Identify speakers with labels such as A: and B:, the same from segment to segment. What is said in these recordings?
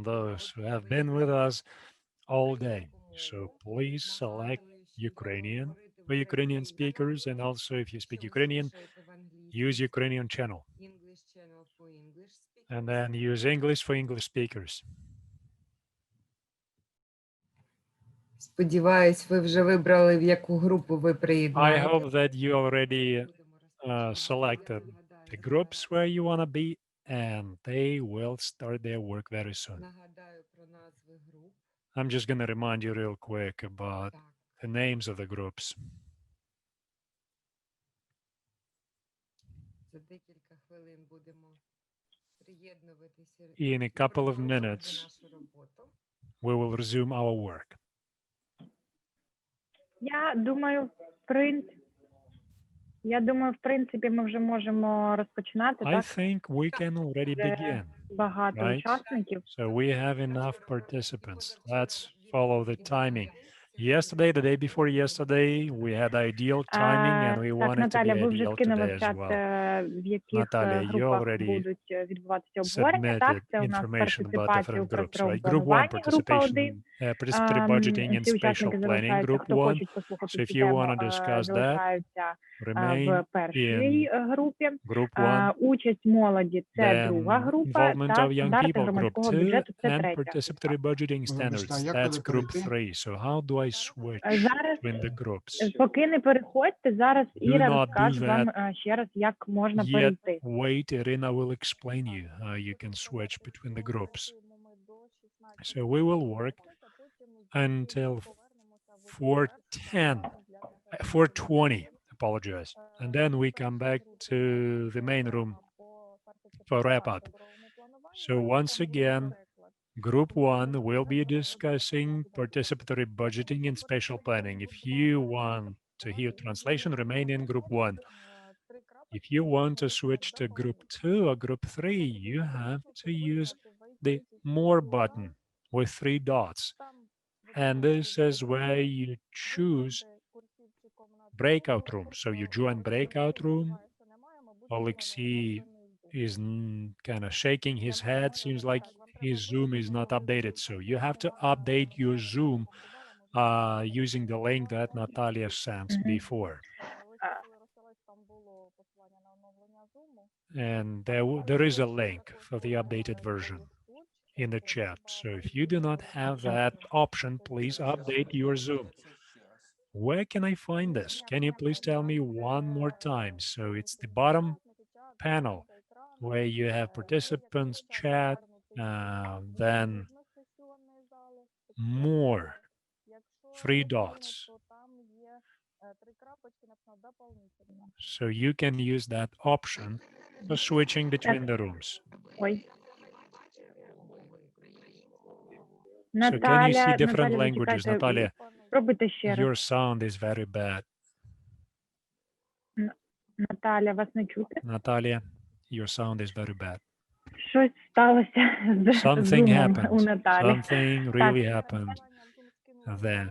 A: those who have been with us all day. So please select Ukrainian for Ukrainian speakers, and also if you speak Ukrainian, use Ukrainian channel, and then use English for English speakers.
B: Сподіваюсь, ви вже вибрали, в яку групу ви
A: I
B: приєднаєте.
A: hope that you already selected the groups where you want to be, and they will start their work very soon.
B: Нагадаю про назви груп.
A: I'm just going to remind you real quick about the names of the groups.
B: За декілька хвилин будемо приєднуватися
A: In a
B: і
A: couple of
B: продовжувати
A: minutes,
B: нашу роботу.
A: we will resume our work.
C: Я думаю, в принципі, ми вже можемо розпочинати,
A: I
C: так?
A: think we can already begin,
C: Багато
A: right?
C: учасників.
A: So we have enough participants. Let's follow the timing. Yesterday, the day before yesterday, we had ideal timing, and we
C: Так,
A: want it to be
C: Наталя, ви вже
A: ideal
C: скинули
A: today
C: в
A: as
C: чат,
A: well.
C: в яких
A: Natalia, you
C: групах
A: already
C: будуть відбуватися обговорення. Так,
A: submitted
C: це у нас
A: information about
C: партиципація
A: different
C: у
A: groups,
C: просторовому
A: right? Group one,
C: плануванні, група 1.
A: participatory budgeting and
C: Всі
A: spatial
C: учасники
A: planning,
C: залишаються,
A: group
C: хто
A: one.
C: хочуть
A: So
C: послухати
A: if
C: цю
A: you
C: тему,
A: want to discuss that,
C: залишаються
A: remain
C: в першій
A: in
C: групі.
A: group one.
C: Участь молоді – це друга
A: Then
C: група,
A: involvement
C: та
A: of young
C: стандарти
A: people, group
C: громадського
A: two,
C: бюджету – це
A: and
C: третя
A: participatory
C: група.
A: budgeting standards, that's group three. So how do I switch
C: Зараз,
A: between the groups?
C: поки не переходьте, зараз
A: Do
C: Іра
A: not do
C: розкаже вам
A: that
C: ще раз, як можна
A: yet.
C: перейти.
A: Wait, Irina will explain you how you can switch between the groups. So we will work until 4:10, 4:20, apologize. And then we come back to the main room for wrap up. So once again, group one will be discussing participatory budgeting and spatial planning. If you want to hear translation, remain in group one. If you want to switch to group two or group three, you have to use the more button with 3 dots. And this is where you choose breakout room. So you join breakout room. Alexei is kind of shaking his head. Seems like his Zoom is not updated. So you have to update your Zoom using the link that Natalia sent before. And there is a link for the updated version in the chat. So if you do not have that option, please update your Zoom. Where can I find this? Can you please tell me one more time? So it's the bottom panel where you have participants, chat, then more, 3 dots. So you can use that option for switching between the rooms.
C: Ой.
A: So can you see different
C: Наталя,
A: languages?
C: зачекайте,
A: Natalia,
C: спробуйте ще раз.
A: your sound is very bad.
C: Наталя, вас не чути?
A: Natalia, your sound is very bad.
C: Щось сталося з
A: Something
C: Zoom у
A: happened.
C: Наталі.
A: Something really happened there.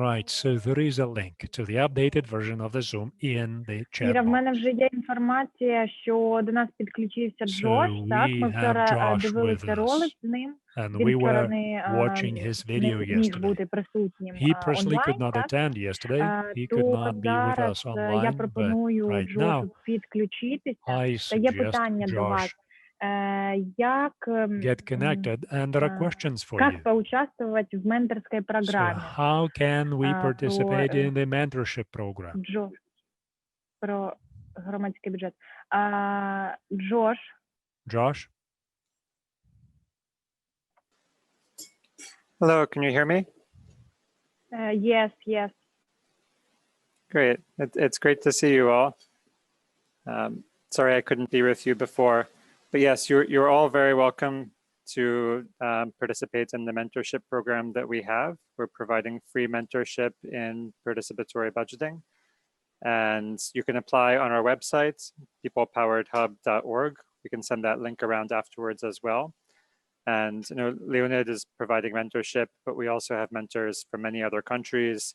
A: Right, so there is a link to the updated version of the Zoom in the chat
C: Іра, в
A: box.
C: мене вже є інформація, що до нас підключився Джош, так? Ми
A: we have
C: вчора
A: Josh
C: дивилися
A: with
C: ролик
A: us,
C: з ним.
A: and
C: Він
A: we
C: вчора
A: were watching his video
C: не міг
A: yesterday.
C: бути присутнім
A: He personally could
C: онлайн,
A: not
C: так?
A: attend yesterday. He could
C: То
A: not be with
C: зараз
A: us
C: я
A: online, but
C: пропоную
A: right now
C: Джошу підключитися.
A: I
C: Та є
A: suggest
C: питання до вас.
A: Josh
C: Як
A: get connected, and there are questions for
C: как
A: you.
C: поучаствовать в менторской
A: So
C: программе?
A: how can we participate in the mentorship program?
C: Джош, про громадський бюджет. Джош.
A: Josh?
D: Hello, can you hear me?
C: Yes, yes.
D: Great. It's great to see you all. Sorry I couldn't be with you before, but yes, you're all very welcome to participate in the mentorship program that we have. We're providing free mentorship in participatory budgeting, and you can apply on our website, peoplepoweredhub.org. We can send that link around afterwards as well. And you know, Leonid is providing mentorship, but we also have mentors from many other countries.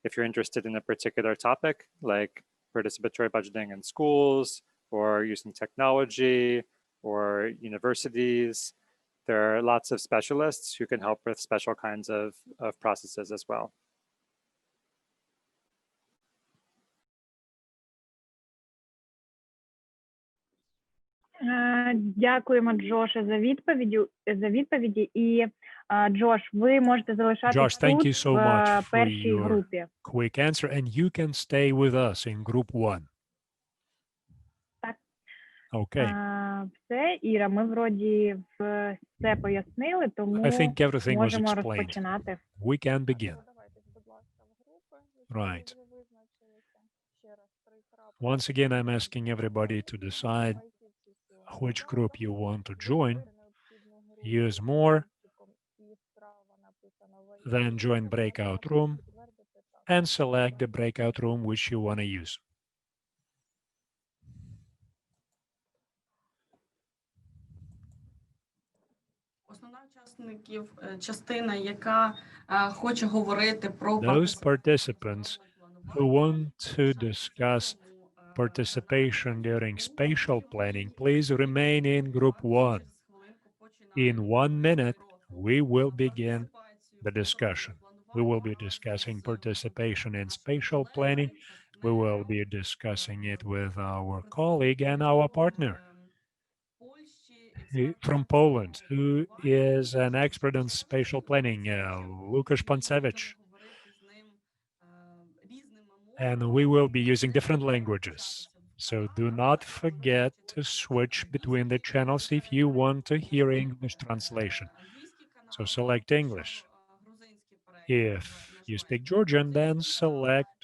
D: If you're interested in a particular topic, like participatory budgeting in schools, or using technology, or universities, there are lots of specialists who can help with special kinds of processes as well.
C: Дякуємо, Джоше, за відповіді. І, Джош, ви можете залишатись
A: Josh, thank
C: тут,
A: you so much
C: в
A: for
C: першій
A: your
C: групі.
A: quick answer, and you can stay with us in group 1.
C: Так.
A: Okay.
C: Все, Іра, ми вроді все пояснили, тому
A: I think everything was
C: можемо
A: explained.
C: розпочинати.
A: We can begin. Right. Once again, I'm asking everybody to decide which group you want to join. Use more, then join breakout room, and select the breakout room which you want to use.
E: Основна учасників частина, яка хоче говорити про
A: Those participants who want to discuss participation during spatial planning, please remain in group 1. In 1 minute, we will begin the discussion. We will be discussing participation in spatial planning. We will be discussing it with our colleague and our partner from Poland, who is an expert in spatial planning, Łukasz Pancevich. And we will be using different languages. So do not forget to switch between the channels if you want to hear English translation. So select English. If you speak Georgian, then select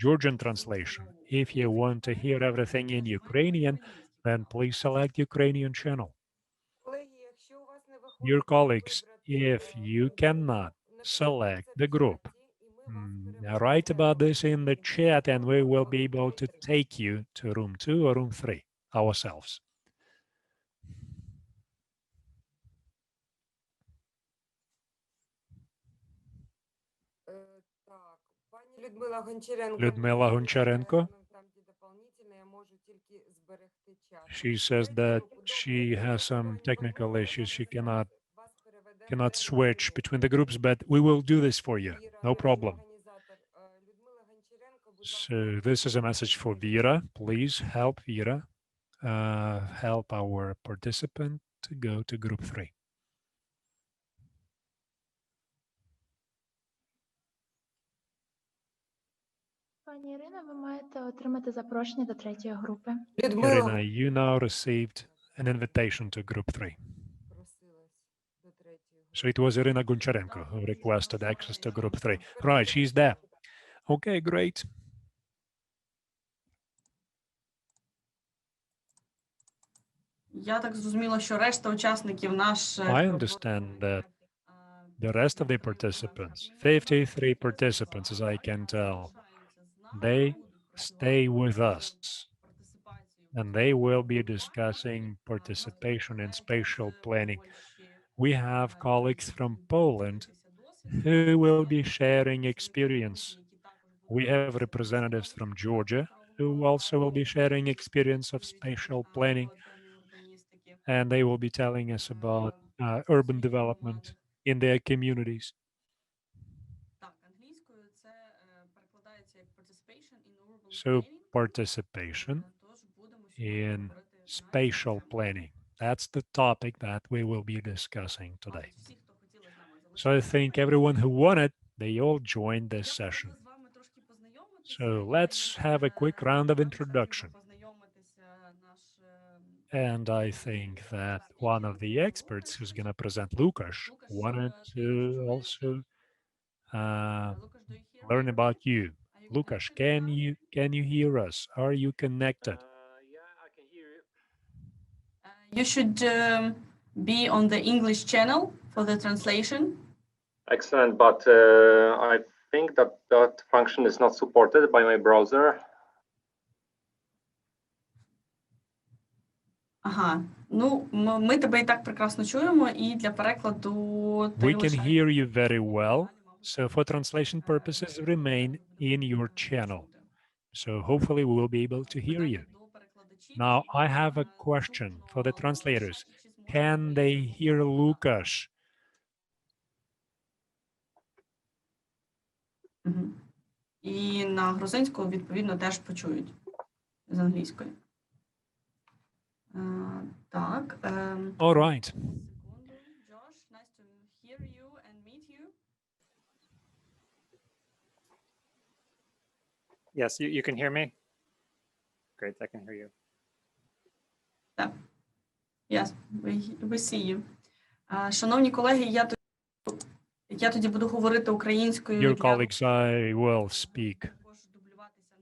A: Georgian translation. If you want to hear everything in Ukrainian, then please select Ukrainian channel. Dear colleagues, if you cannot select the group, write about this in the chat and we will be able to take you to room 2 or room 3 ourselves. Людмила Гончаренко. She says that she has some technical issues. She cannot switch between the groups, but we will do this for you. No problem. So this is a message for Vera. Please help Vera, help our participant to go to group 3.
F: Пані Ірина, ви маєте отримати запрошення до третьої групи.
A: Irina, you now received an invitation to group 3. So it was Irina Goncharenko who requested access to group 3. Right, she's there. Okay, great.
E: Я так зрозуміла, що решта учасників
A: I understand that the rest of the participants, 53 participants, as I can tell, they stay with us and they will be discussing participation in spatial planning. We have colleagues from Poland who will be sharing experience. We have representatives from Georgia who also will be sharing experience of spatial planning, and they will be telling us about urban development in their communities. So participation in spatial planning, that's the topic that we will be discussing today. So I think everyone who wanted, they all joined this session. So let's have a quick round of introduction. And I think that one of the experts who's going to present, Łukasz, wanted to also learn about you. Łukasz, can you hear us? Are you connected?
D: Yeah, I can hear you.
E: You should be on the English channel for the translation.
G: Excellent, but I think that function is not supported by my browser.
E: Ага, ну ми тебе і так прекрасно чуємо, і для перекладу
A: We can hear you very well. So for translation purposes, remain in your channel. So hopefully we will be able to hear you. Now, I have a question for the translators. Can they hear Lucas?
E: Мгм. І на грузинську, відповідно, теж почують з англійської. Так.
A: All right.
E: Секунду. Josh, nice to hear you and meet you.
D: Yes, you can hear me? Great, I can hear you.
E: Так. Yes, we see you. Шановні колеги, я тоді буду говорити українською.
A: Your colleagues, I will speak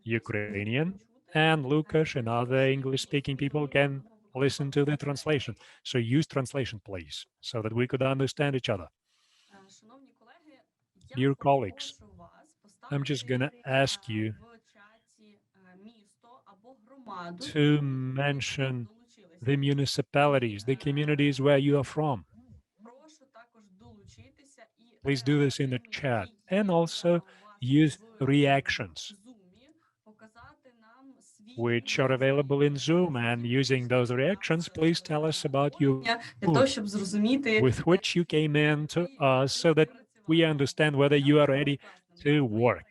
A: Ukrainian, and Lucas and other English-speaking people can listen to the translation. So use translation, please, so that we could understand each other.
E: Шановні колеги,
A: Dear colleagues,
E: прошу вас
A: I'm just gonna ask you
E: в чаті місто або громаду,
A: to mention the municipalities, the communities where you are from.
E: Прошу також долучитися і
A: Please do this in the chat, and also use reactions,
E: Zoom показати нам свій
A: which are available in Zoom. And using those reactions, please tell us about your
E: для того,
A: mood
E: щоб зрозуміти,
A: with which you came in to us, so that we understand whether you are ready to work.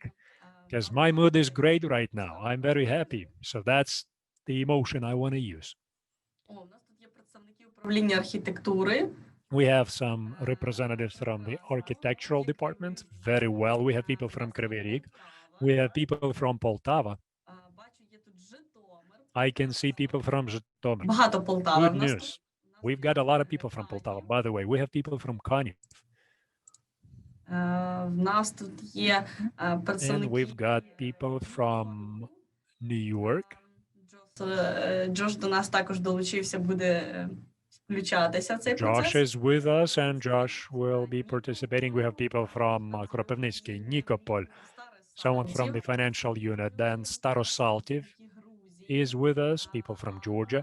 A: Because my mood is great right now. I'm very happy. So that's the emotion I want to use.
E: у нас тут є представники управління архітектури.
A: We have some representatives from the architectural department. Very well. We have people from Kryvyi Rih. We have people from Poltava.
E: Бачу, є тут Житомир.
A: I can see people from Zhytomyr.
E: Багато Полтава
A: Good
E: в нас
A: news.
E: тут.
A: We've got a lot of people from Poltava. By the way, we have people from Kaniv.
E: В нас тут є
A: And
E: представники.
A: we've got people from New York.
E: Джош до нас також долучився, буде включатися в цей
A: Josh
E: процес.
A: is with us, and Josh will be participating. We have people from Kropivnitsky, Nikopol, someone from the financial unit. Then Starosaltiv is with us, people from Georgia.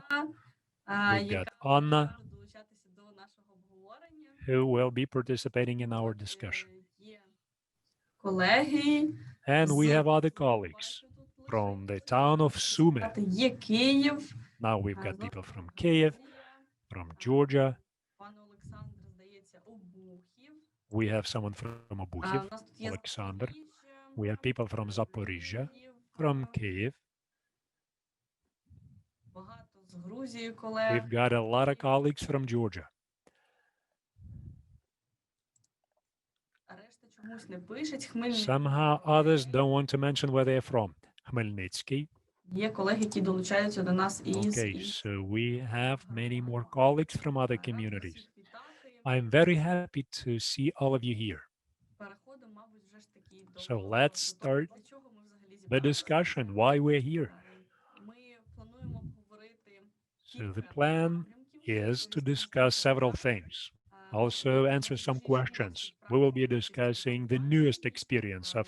A: We've got Anna,
E: долучатися до нашого обговорення.
A: who will be participating in our discussion.
E: Є колеги.
A: And we have other colleagues from the town of Sumy.
E: Є Київ.
A: Now we've got people from Kiev, from Georgia.
E: Пан Олександр, здається, Обухів.
A: We have someone from
E: У
A: Obuchiv,
E: нас тут є
A: Alexander.
E: Запоріжжя,
A: We have people from Zaporizhia, from Kiev.
E: багато з Грузії колег.
A: We've got a lot of colleagues from Georgia.
E: А решта чомусь не пишуть. Хмельницький.
A: Somehow others don't want to mention where they're from. Khmelnytsky.
E: Є колеги, які долучаються до нас із
A: Okay, so we have many more colleagues from other
E: Рада
A: communities.
E: всіх вітати.
A: I'm very happy to see all of you here.
E: Переходимо, мабуть, вже ж таки до
A: So let's
E: того,
A: start
E: для чого ми взагалі
A: The
E: зібралися.
A: discussion, why we're here.
E: Ми плануємо обговорити
A: So the
E: кілька
A: plan
E: напрямків,
A: is to discuss several things. Also answer some questions. We will be discussing the newest experience of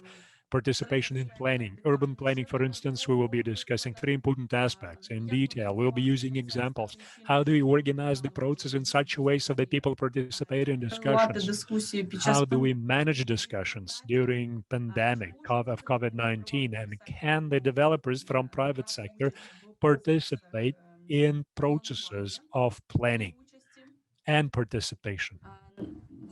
A: participation in planning. Urban planning, for instance, we will be discussing three important aspects in detail. We'll be using examples. How do we organize the process in such a way so that people participate in
E: Керувати
A: discussions?
E: дискусію під час
A: How do we manage discussions during pandemic of COVID-19? And can the developers from private sector participate in processes of planning and participation?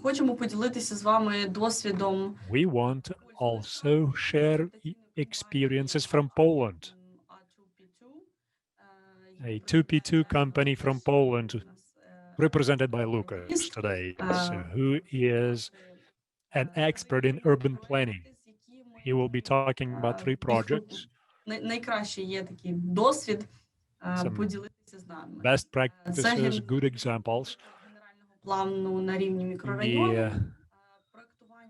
E: Хочемо поділитися з вами досвідом.
A: We want to also share experiences from Poland. A 2P2 company from Poland represented by Lucas today, so who is an expert in urban planning. He will be talking about three projects,
E: Найкращий є такий досвід
A: Some
E: поділитися з нами.
A: best practices, good examples.
E: Генерального плану на рівні
A: The
E: мікрорайону.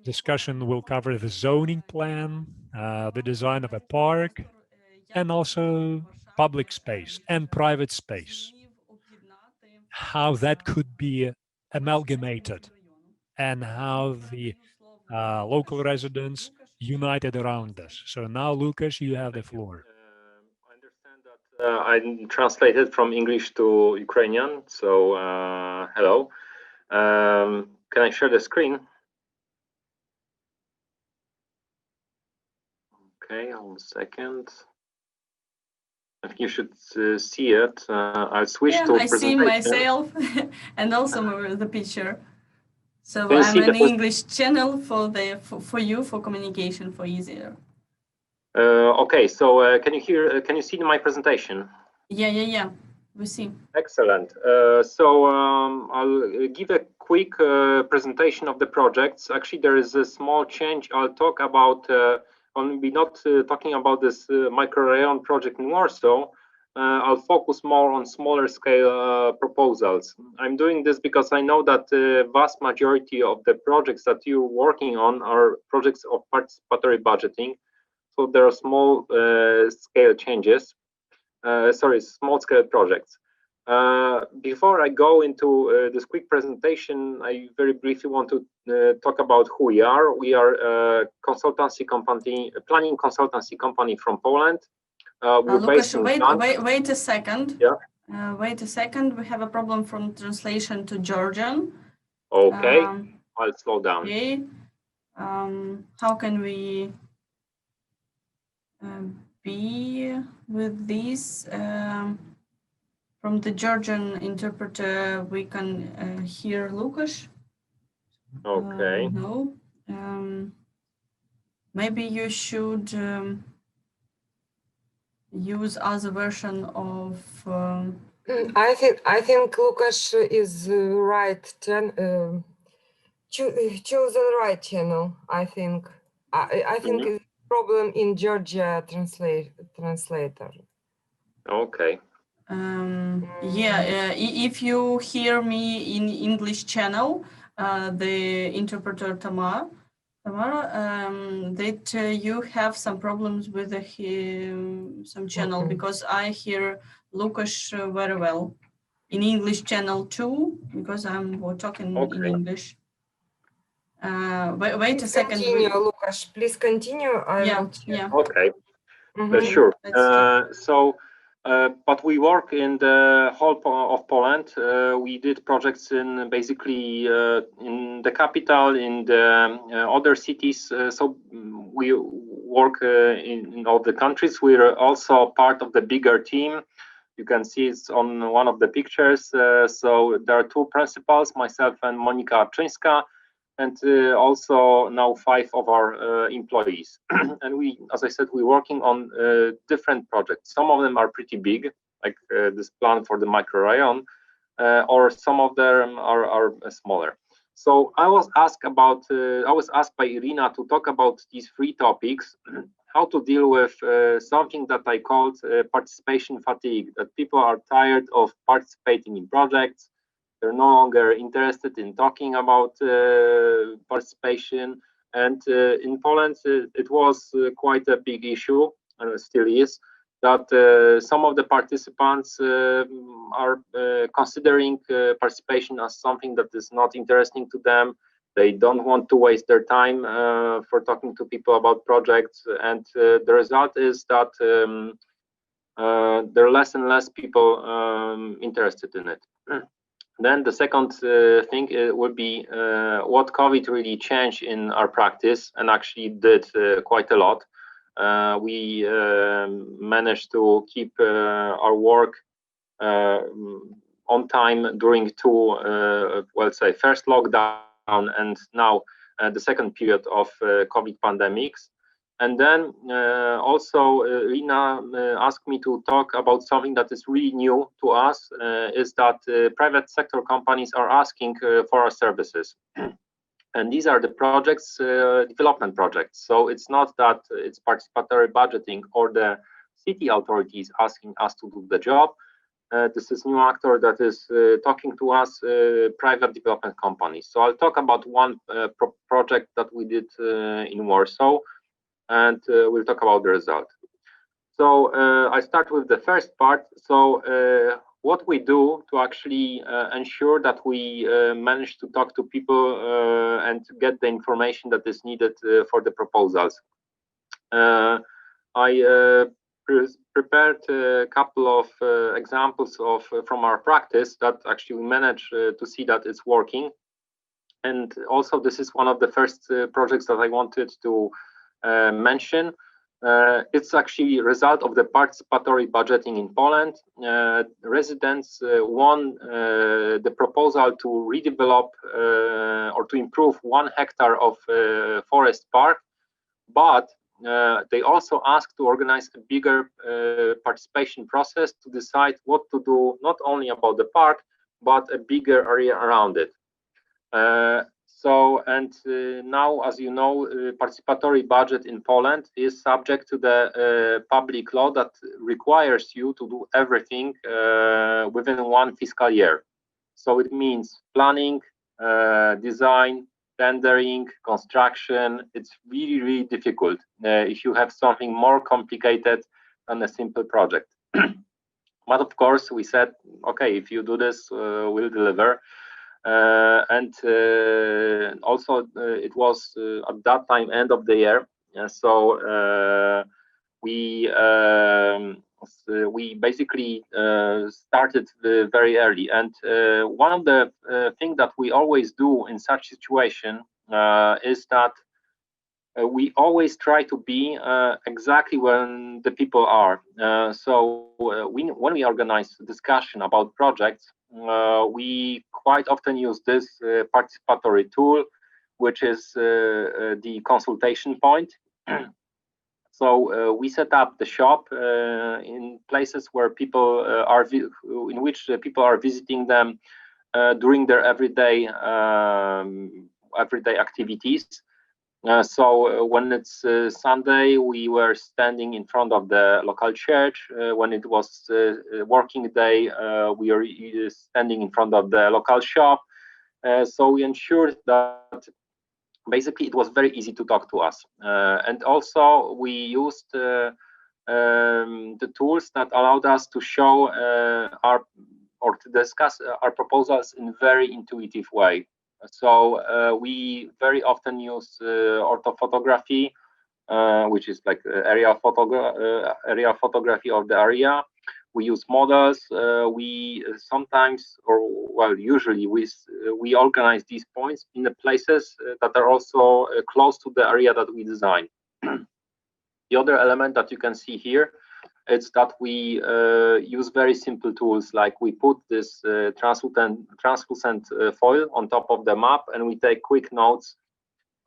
A: discussion will cover the zoning plan, the design of a park, and also public space and private space, how that could be amalgamated, and how the local residents united around this. So now, Lucas, you have the floor.
G: I understand that I translated from English to Ukrainian. So hello. Can I share the screen? Okay, 1 second. I think you should see it. I'll switch
E: Yeah,
G: to
E: I see
G: presentation.
E: myself and also the picture. So
G: Can you
E: I'm
G: see
E: an
G: the
E: English channel for you for communication for easier.
G: Okay, so can you hear? Can you see my presentation?
E: Yeah. We see.
G: Excellent. I'll give a quick presentation of the projects. Actually, there is a small change. I'll talk about. I'll be not talking about this microrayon project in Warsaw. I'll focus more on smaller scale proposals. I'm doing this because I know that the vast majority of the projects that you're working on are projects of participatory budgeting. So there are small scale changes. Small scale projects. Before I go into this quick presentation, I very briefly want to talk about who we are. We are a consultancy company, a planning consultancy company from Poland. We're based in
E: wait a second.
G: Yeah.
E: Wait a second. We have a problem from translation to Georgian.
G: Okay. I'll slow down.
E: Okay. How can we be with this? From the Georgian interpreter, we can hear Lucas.
G: Okay.
E: No. Maybe you should use other version of.
B: I think Lucas is right. Choose the right channel. I think. I think it's problem in Georgia translator.
G: Okay.
E: If you hear me in English channel, the interpreter Tamara, that you have some problems with some channel, because I hear Lucas very well in English channel too, because I'm talking in English. Wait a second.
B: Continue, Lucas. Please continue. I will check.
E: Yeah.
G: Okay. Sure. But we work in the whole of Poland. We did projects in basically in the capital, in the other cities. So we work in all the countries. We're also part of the bigger team. You can see it's on one of the pictures. So there are two principals, myself and Monika Czyńska, and also now 5 of our employees. And we, as I said, we're working on different projects. Some of them are pretty big, like this plan for the microrayon, or some of them are smaller. So I was asked by Irina to talk about these 3 topics, how to deal with something that I called participation fatigue, that people are tired of participating in projects. They're no longer interested in talking about participation. And in Poland, it was quite a big issue, and it still is, that some of the participants are considering participation as something that is not interesting to them. They don't want to waste their time for talking to people about projects. And the result is that there are less and less people interested in it. Then the second thing would be what COVID really changed in our practice, and actually did quite a lot. We managed to keep our work on time during 2, first lockdown and now the second period of COVID pandemics. And then also Rina asked me to talk about something that is really new to us, is that private sector companies are asking for our services. And these are the projects, development projects. So it's not that it's participatory budgeting or the city authorities asking us to do the job. This is new actor that is talking to us, private development companies. So I'll talk about one project that we did in Warsaw, and we'll talk about the result. So I start with the first part. So what we do to actually ensure that we manage to talk to people and to get the information that is needed for the proposals. I prepared a couple of examples from our practice that actually we managed to see that it's working. And also this is one of the first projects that I wanted to mention. It's actually a result of the participatory budgeting in Poland. Residents won the proposal to redevelop or to improve 1 hectare of forest park, but they also asked to organize a bigger participation process to decide what to do, not only about the park, but a bigger area around it. Now, as you know, participatory budget in Poland is subject to the public law that requires you to do everything within 1 fiscal year. So it means planning, design, tendering, construction. It's really, really difficult if you have something more complicated than a simple project. But of course, we said, okay, if you do this, we'll deliver. Also, it was at that time end of the year, so we basically started very early. And one of the things that we always do in such situation is that we always try to be exactly when the people are. When we organize discussion about projects, we quite often use this participatory tool, which is the consultation point. So we set up the shop in places where people in which people are visiting them during their everyday activities. So when it's Sunday, we were standing in front of the local church. When it was working day, we are standing in front of the local shop. So we ensured that basically it was very easy to talk to us. And also we used the tools that allowed us to show or to discuss our proposals in a very intuitive way. So we very often use orthophotography, which is like area photography of the area. We use models. We sometimes, or well, usually we organize these points in the places that are also close to the area that we design. The other element that you can see here, it's that we use very simple tools, like we put this translucent foil on top of the map, and we take quick notes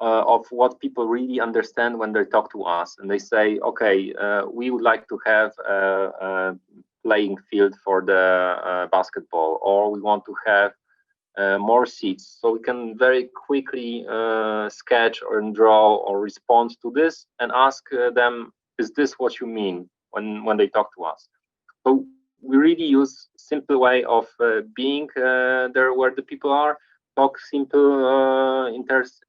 G: of what people really understand when they talk to us. And they say, okay, we would like to have a playing field for the basketball, or we want to have more seats. So we can very quickly sketch or draw or respond to this and ask them, is this what you mean when they talk to us? So we really use simple way of being there where the people are, talk simple in terms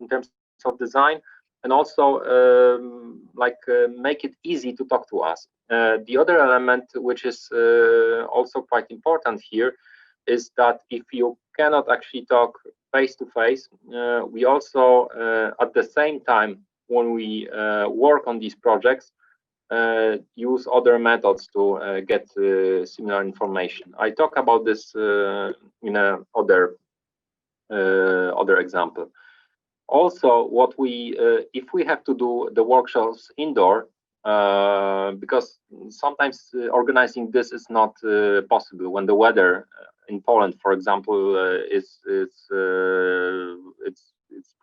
G: of design, and also make it easy to talk to us. The other element, which is also quite important here, is that if you cannot actually talk face to face, we also at the same time when we work on these projects, use other methods to get similar information. I talk about this in a other example. Also, what we if we have to do the workshops indoor, because sometimes organizing this is not possible when the weather in Poland, for example, it's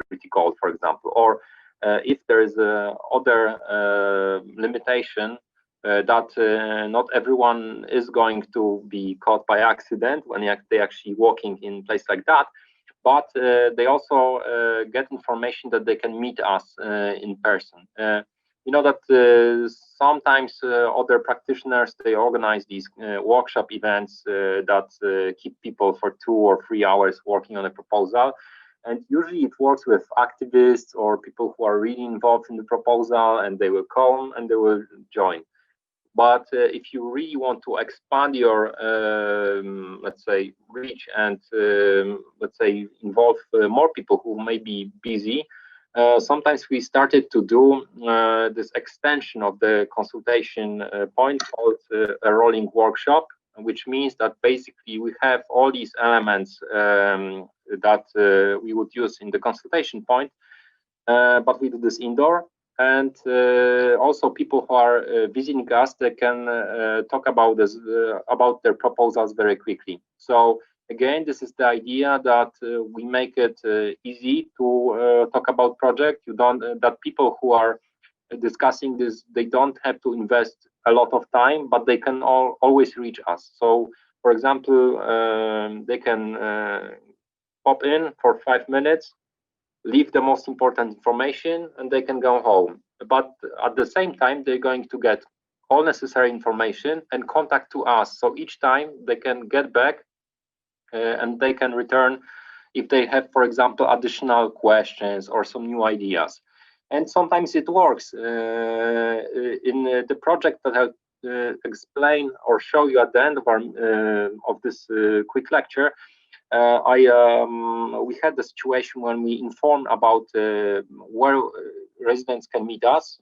G: pretty cold, for example, or if there is other limitation that not everyone is going to be caught by accident when they actually walking in place like that, but they also get information that they can meet us in person. You know that sometimes other practitioners, they organize these workshop events that keep people for 2 or 3 hours working on a proposal. And usually it works with activists or people who are really involved in the proposal, and they will come and they will join. But if you really want to expand your, let's say, reach and, let's say, involve more people who may be busy, sometimes we started to do this extension of the consultation point called a rolling workshop, which means that basically we have all these elements that we would use in the consultation point, but we do this indoor. and also people who are visiting us, they can talk about this about their proposals very quickly. So again, this is the idea that we make it easy to talk about project. You don't that people who are discussing this, they don't have to invest a lot of time, but they can always reach us. So for example, they can pop in for 5 minutes, leave the most important information, and they can go home. But at the same time, they're going to get all necessary information and contact to us. So each time they can get back and they can return if they have, for example, additional questions or some new ideas. And sometimes it works. In the project that I'll explain or show you at the end of our of this quick lecture, we had the situation when we informed about where residents can meet us,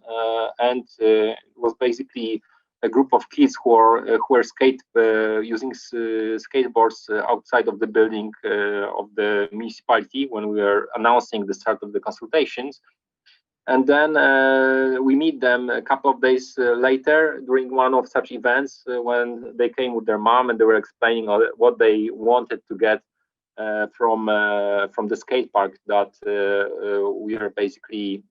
G: and it was basically a group of kids who were using skateboards outside of the building of the municipality when we were announcing the start of the consultations. And then we meet them a couple of days later during one of such events when they came with their mom and they were explaining what they wanted to get from the skate park that we are basically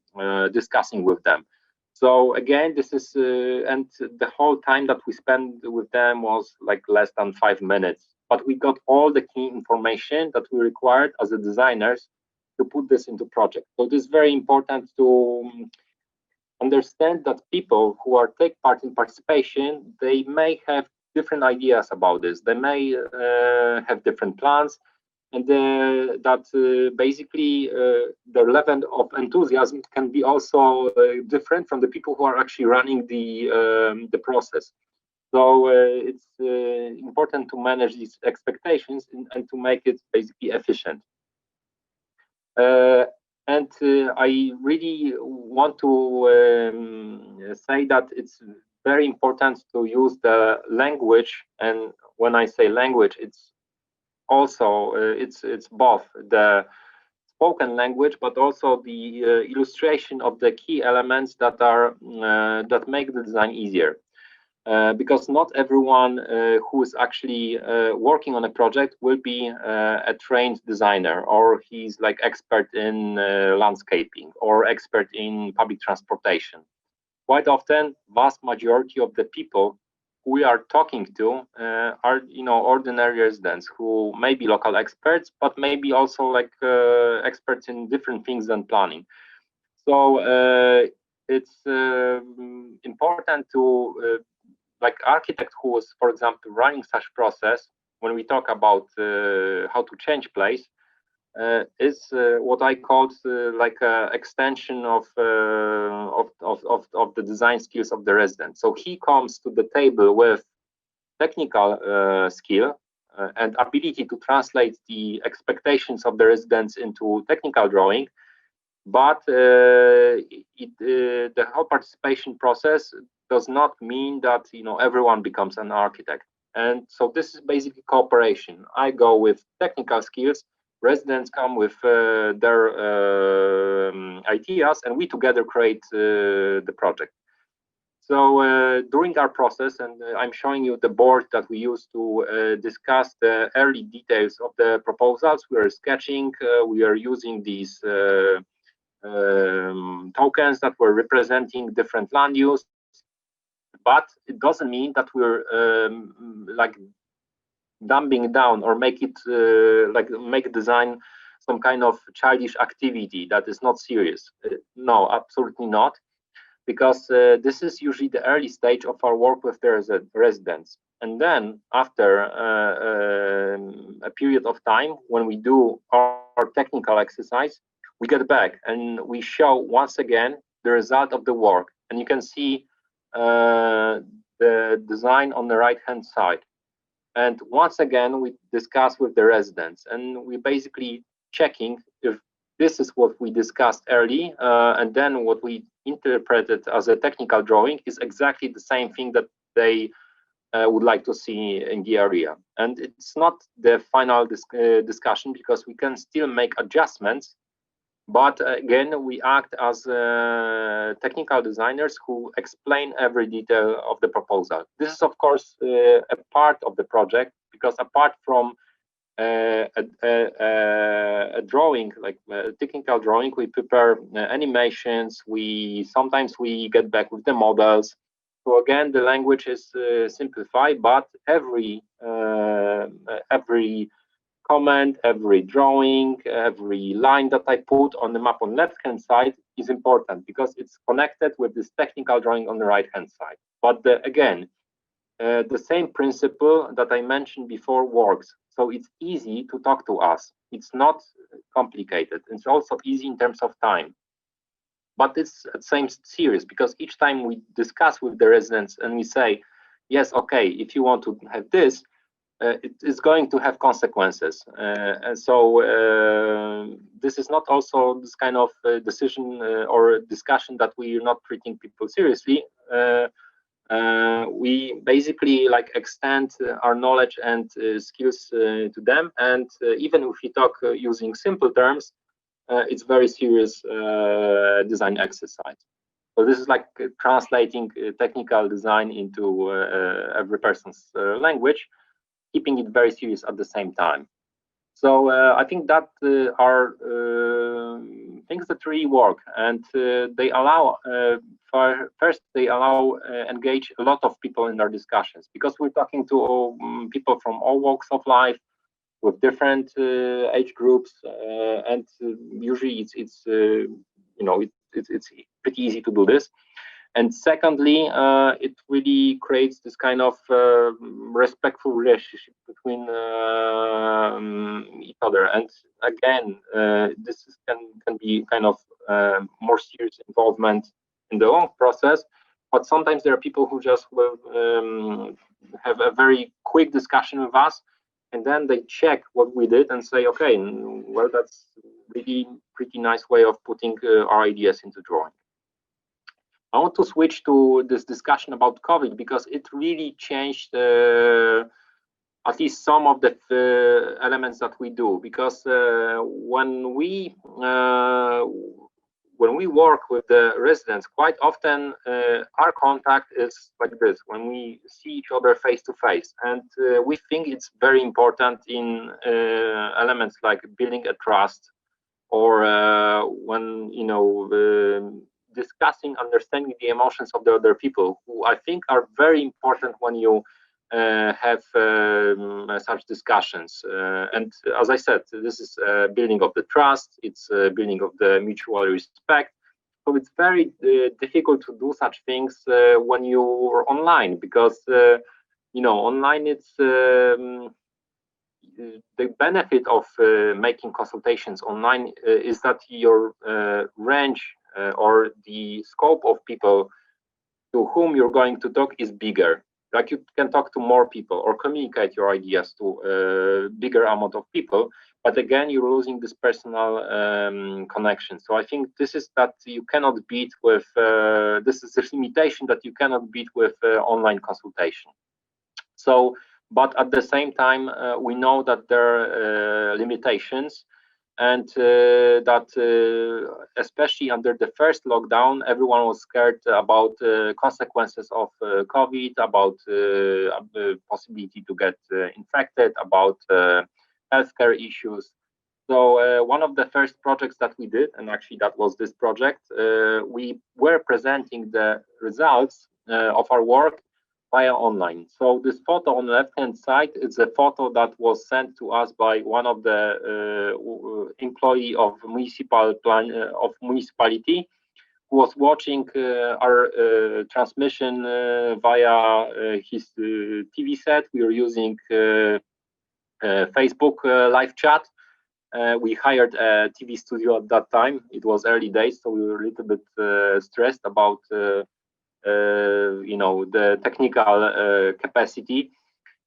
G: discussing with them. So again, this is and the whole time that we spent with them was like less than 5 minutes, but we got all the key information that we required as the designers to put this into project. So it is very important to understand that people who are take part in participation, they may have different ideas about this. They may have different plans, and that basically their level of enthusiasm can be also different from the people who are actually running the process. So it's important to manage these expectations and to make it basically efficient. And I really want to say that it's very important to use the language. And when I say language, it's also it's both the spoken language, but also the illustration of the key elements that are that make the design easier. Because not everyone who is actually working on a project will be a trained designer, or he's like expert in landscaping or expert in public transportation. Quite often, vast majority of the people who we are talking to are, ordinary residents who may be local experts, but maybe also like experts in different things than planning. So it's important to like architect who was, for example, running such process, when we talk about how to change place, is what I called like an extension of the design skills of the resident. So he comes to the table with technical skill and ability to translate the expectations of the residents into technical drawing, but the whole participation process does not mean that everyone becomes an architect. And so this is basically cooperation. I go with technical skills, residents come with their ideas, and we together create the project. So during our process, and I'm showing you the board that we use to discuss the early details of the proposals. We are sketching, we are using these tokens that were representing different land use, but it doesn't mean that we're like dumbing down or make it make design some kind of childish activity that is not serious. No, absolutely not, because this is usually the early stage of our work with the residents. And then after a period of time, when we do our technical exercise, we get back and we show once again the result of the work. And you can see the design on the right-hand side. And once again, we discuss with the residents, and we basically checking if this is what we discussed early, and then what we interpreted as a technical drawing is exactly the same thing that they would like to see in the area. And it's not the final discussion, because we can still make adjustments, But again, we act as technical designers who explain every detail of the proposal. This is, of course, a part of the project, because apart from a drawing, like a technical drawing, we prepare animations. Sometimes we get back with the models. So again, the language is simplified, but every comment, every drawing, every line that I put on the map on left-hand side is important, because it's connected with this technical drawing on the right-hand side. But again, the same principle that I mentioned before works. So it's easy to talk to us. It's not complicated. It's also easy in terms of time. But it's the same serious, because each time we discuss with the residents and we say, yes, okay, if you want to have this, it is going to have consequences. And so this is not also this kind of decision or discussion that we are not treating people seriously. We basically like extend our knowledge and skills to them, and even if we talk using simple terms, it's very serious design exercise. So this is like translating technical design into every person's language, keeping it very serious at the same time. So I think that are things that really work, and they allow first they allow engage a lot of people in our discussions, because we're talking to people from all walks of life with different age groups, and usually it's you know it's pretty easy to do this. And secondly, it really creates this kind of respectful relationship between each other. And again, this can be kind of more serious involvement in the long process. But sometimes there are people who just will have a very quick discussion with us, and then they check what we did and say, okay, well, that's really pretty nice way of putting our ideas into drawing. I want to switch to this discussion about COVID, because it really changed at least some of the elements that we do. Because when we work with the residents, quite often our contact is like this, when we see each other face to face, and we think it's very important in elements like building a trust, or when discussing, understanding the emotions of the other people, who I think are very important when you have such discussions. And as I said, this is building of the trust, it's building of the mutual respect. So it's very difficult to do such things when you're online, because online it's the benefit of making consultations online is that your range or the scope of people to whom you're going to talk is bigger. Like, you can talk to more people or communicate your ideas to a bigger amount of people, but again, you're losing this personal connection. So I think this is that you cannot beat with, this is a limitation that you cannot beat with online consultation. So, but at the same time, we know that there are limitations, and that especially under the first lockdown, everyone was scared about consequences of COVID, about the possibility to get infected, about healthcare issues. So one of the first projects that we did, and actually that was this project, we were presenting the results of our work via online. So this photo on the left-hand side is a photo that was sent to us by one of the employee of municipality, who was watching our transmission via his TV set. We were using Facebook live chat. We hired a TV studio at that time. It was early days, so we were a little bit stressed about the technical capacity,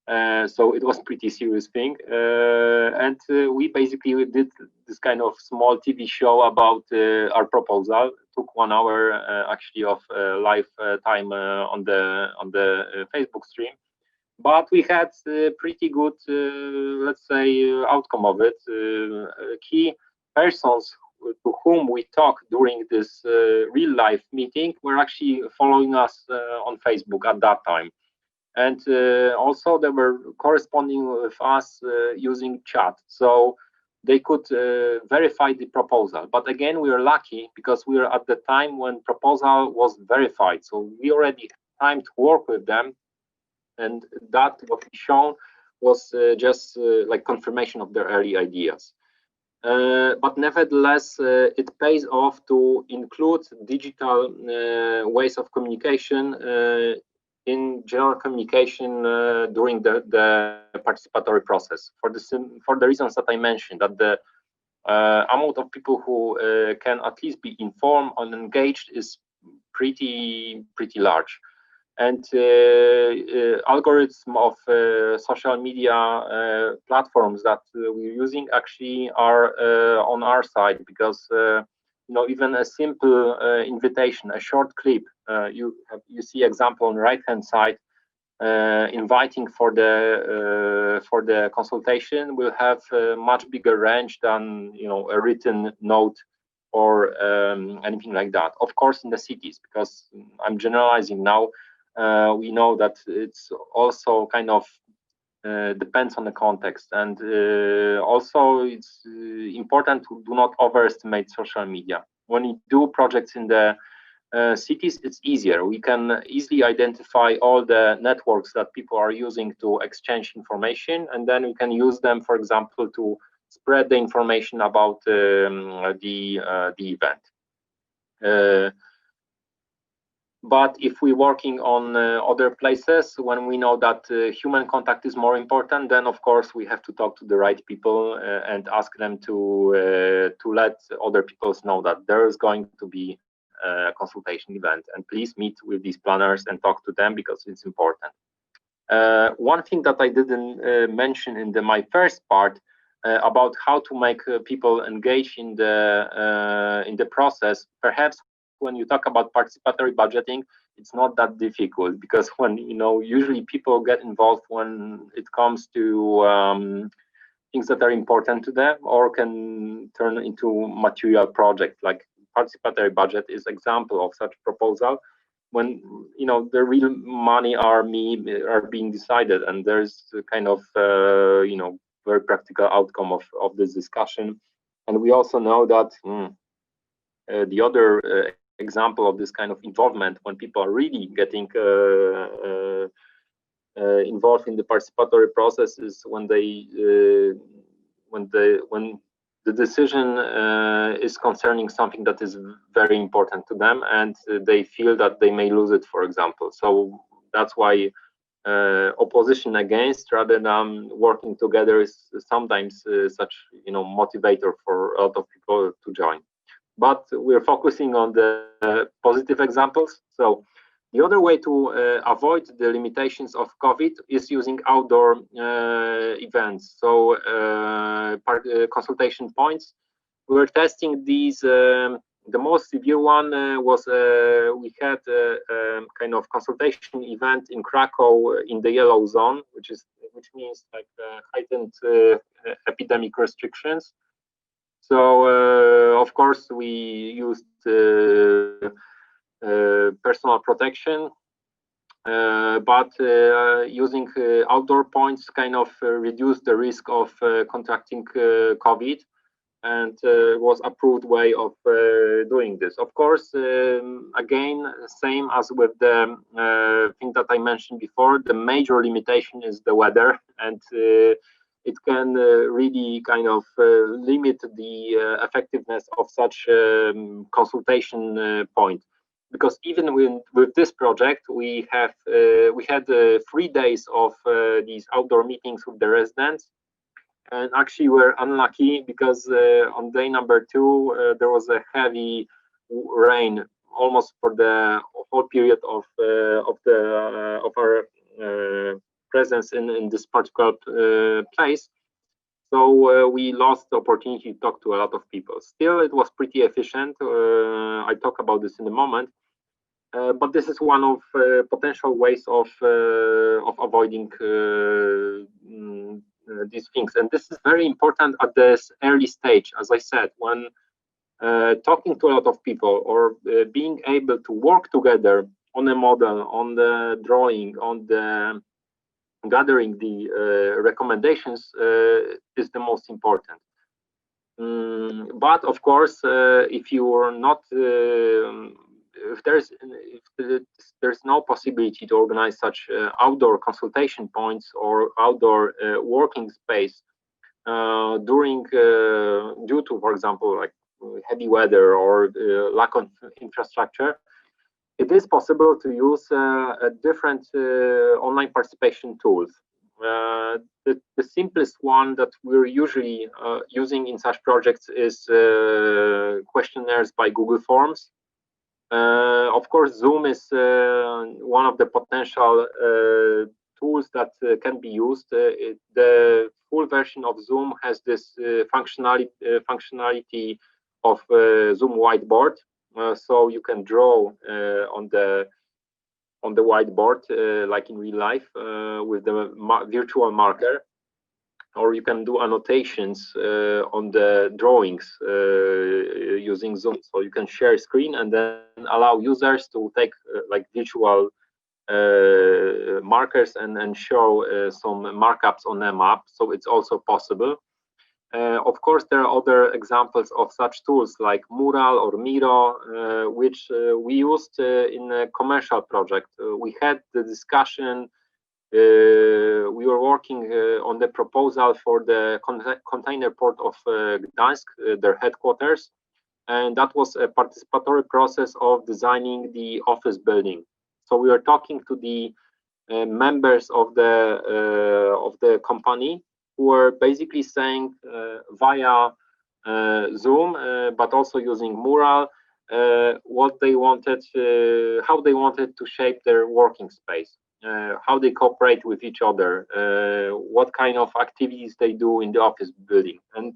G: so it was pretty serious thing, and we basically did this kind of small TV show about our proposal. It took 1 hour actually of live time on the Facebook stream, but we had pretty good let's say outcome of it. Key persons to whom we talk during this real life meeting were actually following us on Facebook at that time. And also they were corresponding with us using chat. So they could verify the proposal. But again, we were lucky because we were at the time when proposal was verified. So we already had time to work with them. And that what we shown was just like confirmation of their early ideas. But nevertheless, it pays off to include digital ways of communication in general communication during the participatory process for the reasons that I mentioned, that the amount of people who can at least be informed and engaged is pretty large. And algorithm of social media platforms that we're using actually are on our side, because even a simple invitation, a short clip, you see example on the right hand side, inviting for the consultation will have a much bigger range than a written note or anything like that. Of course, in the cities, because I'm generalizing now. We know that it's also kind of depends on the context, and also it's important to do not overestimate social media. When you do projects in the cities, it's easier. We can easily identify all the networks that people are using to exchange information, and then we can use them, for example, to spread the information about the event. But if we're working on other places, when we know that human contact is more important, then of course we have to talk to the right people and ask them to let other people know that there is going to be a consultation event, and please meet with these planners and talk to them because it's important. One thing that I didn't mention in my first part about how to make people engage in the process, perhaps when you talk about participatory budgeting, it's not that difficult, because when usually people get involved when it comes to things that are important to them or can turn into material projects. Like participatory budget is example of such proposal, when the real money are being decided, and there's a kind of very practical outcome of this discussion. And we also know that the other example of this kind of involvement, when people are really getting involved in the participatory process, is when the decision is concerning something that is very important to them, and they feel that they may lose it, for example. So that's why opposition against rather than working together is sometimes such motivator for a lot of people to join. But we're focusing on the positive examples. So the other way to avoid the limitations of COVID is using outdoor events. So consultation points. We were testing these. The most severe one was we had a kind of consultation event in Krakow in the yellow zone, which means like heightened epidemic restrictions. So of course we used personal protection, but using outdoor points kind of reduced the risk of contracting COVID, and was approved way of doing this. Of course, again, same as with the thing that I mentioned before, the major limitation is the weather, and it can really kind of limit the effectiveness of such consultation point. Because even with this project, we had 3 days of these outdoor meetings with the residents, and actually we're unlucky because on day number 2 there was a heavy rain almost for the whole period of our presence in this particular place. So we lost the opportunity to talk to a lot of people. Still, it was pretty efficient. I talk about this in a moment. But this is one of potential ways of avoiding these things. And this is very important at this early stage, as I said, when talking to a lot of people, or being able to work together on a model, on the drawing, on the gathering the recommendations is the most important. But of course, if you are not, if there's no possibility to organize such outdoor consultation points or outdoor working space during due to, for example, like heavy weather or lack of infrastructure, it is possible to use different online participation tools. The simplest one that we're usually using in such projects is questionnaires by Google Forms. Of course, Zoom is one of the potential tools that can be used. The full version of Zoom has this functionality of Zoom whiteboard, so you can draw on the whiteboard like in real life with the virtual marker, or you can do annotations on the drawings using Zoom. So you can share screen and then allow users to take like visual markers and show some markups on a map. So it's also possible. Of course, there are other examples of such tools like Mural or Miro, which we used in a commercial project. We had the discussion. We were working on the proposal for the container port of Gdańsk, their headquarters, and that was a participatory process of designing the office building. So we were talking to the members of the company, who were basically saying via Zoom, but also using Mural, what they wanted, how they wanted to shape their working space, how they cooperate with each other, what kind of activities they do in the office building. And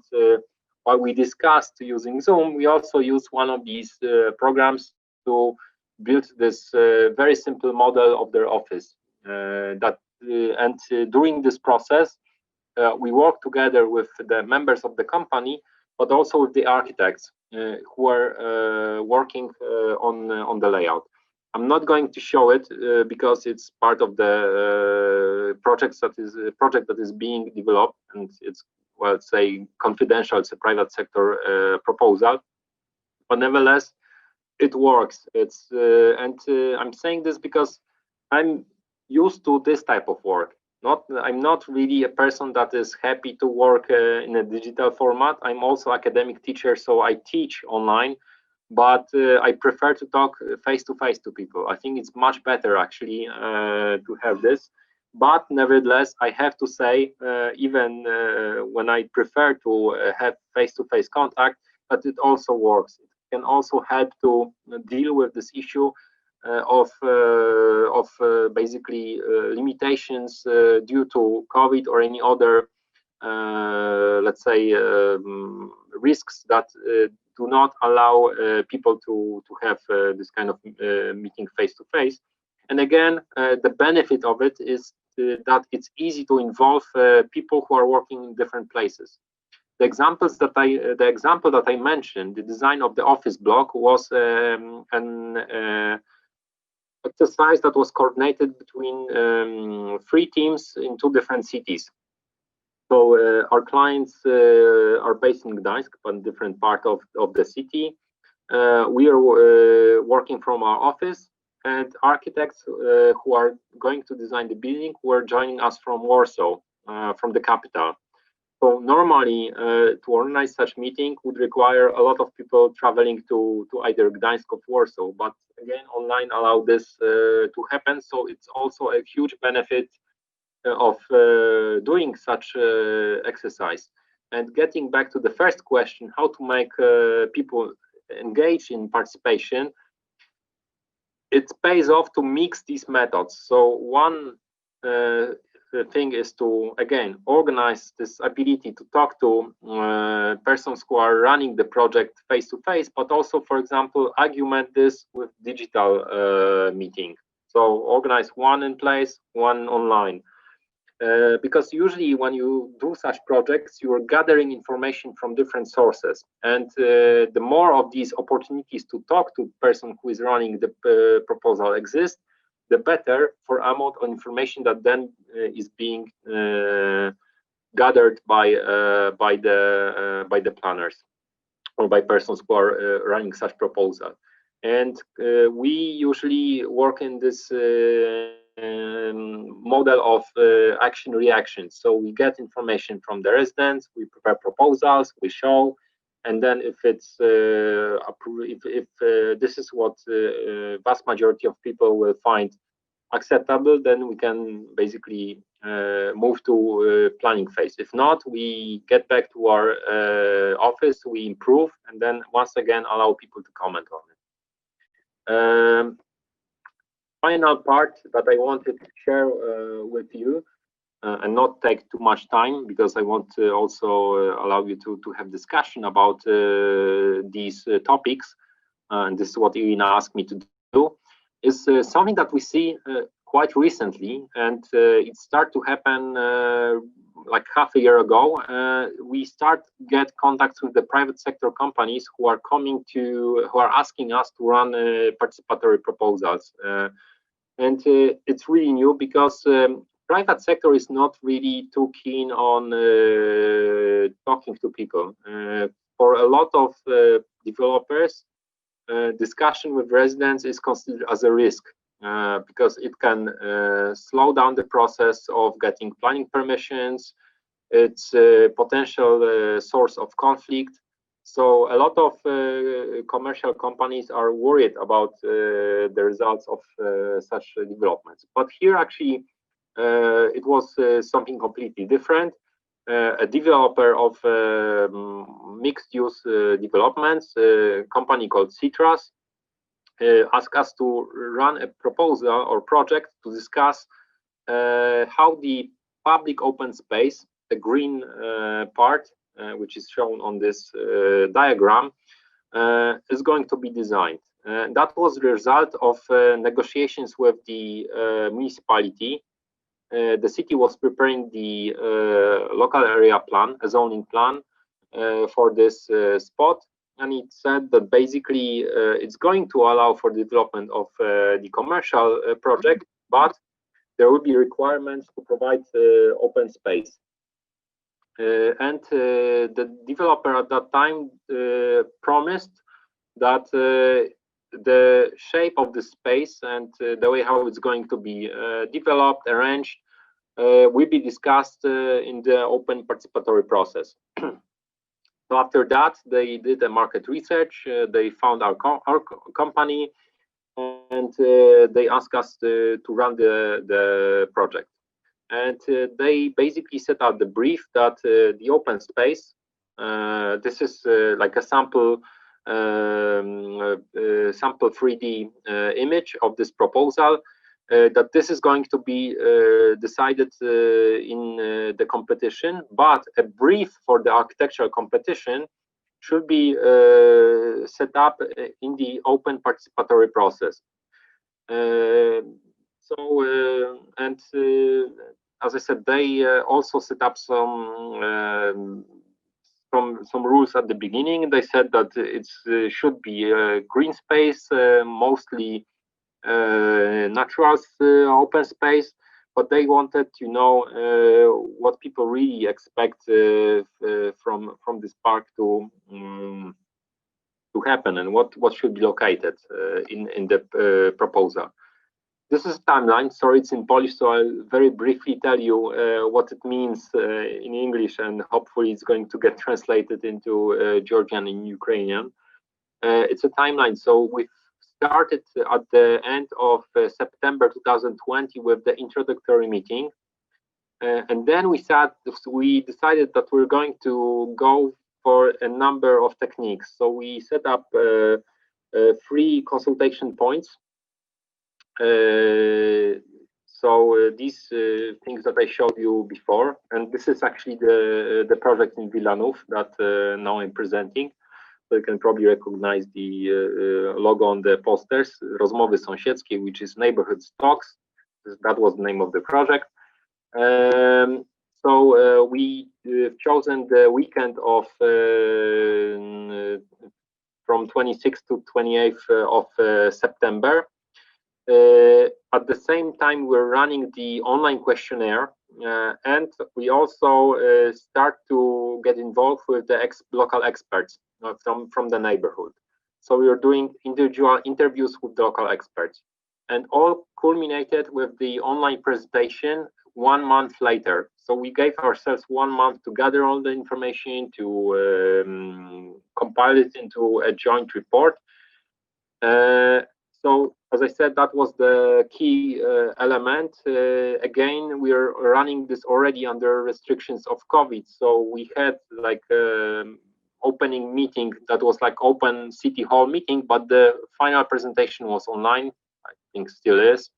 G: while we discussed using Zoom, we also used one of these programs to build this very simple model of their office. During this process, we work together with the members of the company, but also with the architects who are working on the layout. I'm not going to show it because it's part of the project that is being developed, and it's, well, let's say confidential. It's a private sector proposal, but nevertheless, it works. It's I'm saying this because I'm used to this type of work. I'm not really a person that is happy to work in a digital format. I'm also academic teacher, so I teach online, but I prefer to talk face to face to people. I think it's much better actually to have this. But nevertheless, I have to say, even when I prefer to have face to face contact, but it also works. It can also help to deal with this issue of basically limitations due to COVID or any other, let's say, risks that do not allow people to have this kind of meeting face to face. And again, the benefit of it is that it's easy to involve people who are working in different places. The example that I mentioned, the design of the office block, was an exercise that was coordinated between 3 teams in 2 different cities. So our clients are based in Gdańsk, but in different part of the city. We are working from our office, and architects who are going to design the building were joining us from Warsaw, from the capital. So normally, to organize such meeting would require a lot of people traveling to either Gdańsk or Warsaw. But again, online allow this to happen. So it's also a huge benefit of doing such exercise. And getting back to the first question, how to make people engage in participation, it pays off to mix these methods. So one thing is to, again, organize this ability to talk to persons who are running the project face to face, but also, for example, augment this with digital meeting. So organize one in place, one online. because usually when you do such projects, you are gathering information from different sources, and the more of these opportunities to talk to the person who is running the proposal exist, the better for amount of information that then is being gathered by the planners or by persons who are running such proposal. And we usually work in this model of action reaction. So we get information from the residents, we prepare proposals, we show, and then if it's if this is what vast majority of people will find acceptable, then we can basically move to planning phase. If not, we get back to our office, we improve, and then once again allow people to comment on it. Final part that I wanted to share with you and not take too much time, because I want to also allow you to have discussion about these topics, and this is what Irina asked me to do, is something that we see quite recently, and it started to happen like half a year ago. We start get contacts with the private sector companies who are asking us to run participatory proposals, and it's really new because private sector is not really too keen on talking to people. For a lot of developers, discussion with residents is considered as a risk because it can slow down the process of getting planning permissions. It's a potential source of conflict. So a lot of commercial companies are worried about the results of such developments. But here actually it was something completely different. A developer of mixed-use developments, a company called Citrus, asked us to run a proposal or project to discuss how the public open space, the green part, which is shown on this diagram, is going to be designed. That was the result of negotiations with the municipality. The city was preparing the local area plan, a zoning plan for this spot, and it said that basically it's going to allow for the development of the commercial project, but there will be requirements to provide open space. And the developer at that time promised that the shape of the space and the way how it's going to be developed, arranged, will be discussed in the open participatory process. So after that, they did a market research, they found our company, and they asked us to run the project. And they basically set out the brief that the open space, this is like a sample 3D image of this proposal, that this is going to be decided in the competition, but a brief for the architectural competition should be set up in the open participatory process. As I said, they also set up some rules at the beginning. They said that it should be a green space, mostly natural open space, but they wanted to know what people really expect from this park to happen, and what should be located in the proposal. This is a timeline. Sorry, it's in Polish, so I'll very briefly tell you what it means in English, and hopefully it's going to get translated into Georgian and Ukrainian. It's a timeline. So we started at the end of September 2020 with the introductory meeting, and then we decided that we're going to go for a number of techniques. So we set up 3 consultation points. These things that I showed you before, and this is actually the project in Wilanów that now I'm presenting. So you can probably recognize the logo on the posters, Rozmowy Sąsiedzkie, which is neighborhood talks. That was the name of the project. So we chosen the weekend of from 26th to 28th of September. At the same time, we're running the online questionnaire, and we also start to get involved with the local experts from the neighborhood. So we are doing individual interviews with the local experts, and all culminated with the online presentation 1 month later. So we gave ourselves 1 month to gather all the information, to compile it into a joint report. So, as I said, that was the key element. Again, we are running this already under restrictions of COVID. So we had like opening meeting that was like open city hall meeting, but the final presentation was online. I think still is.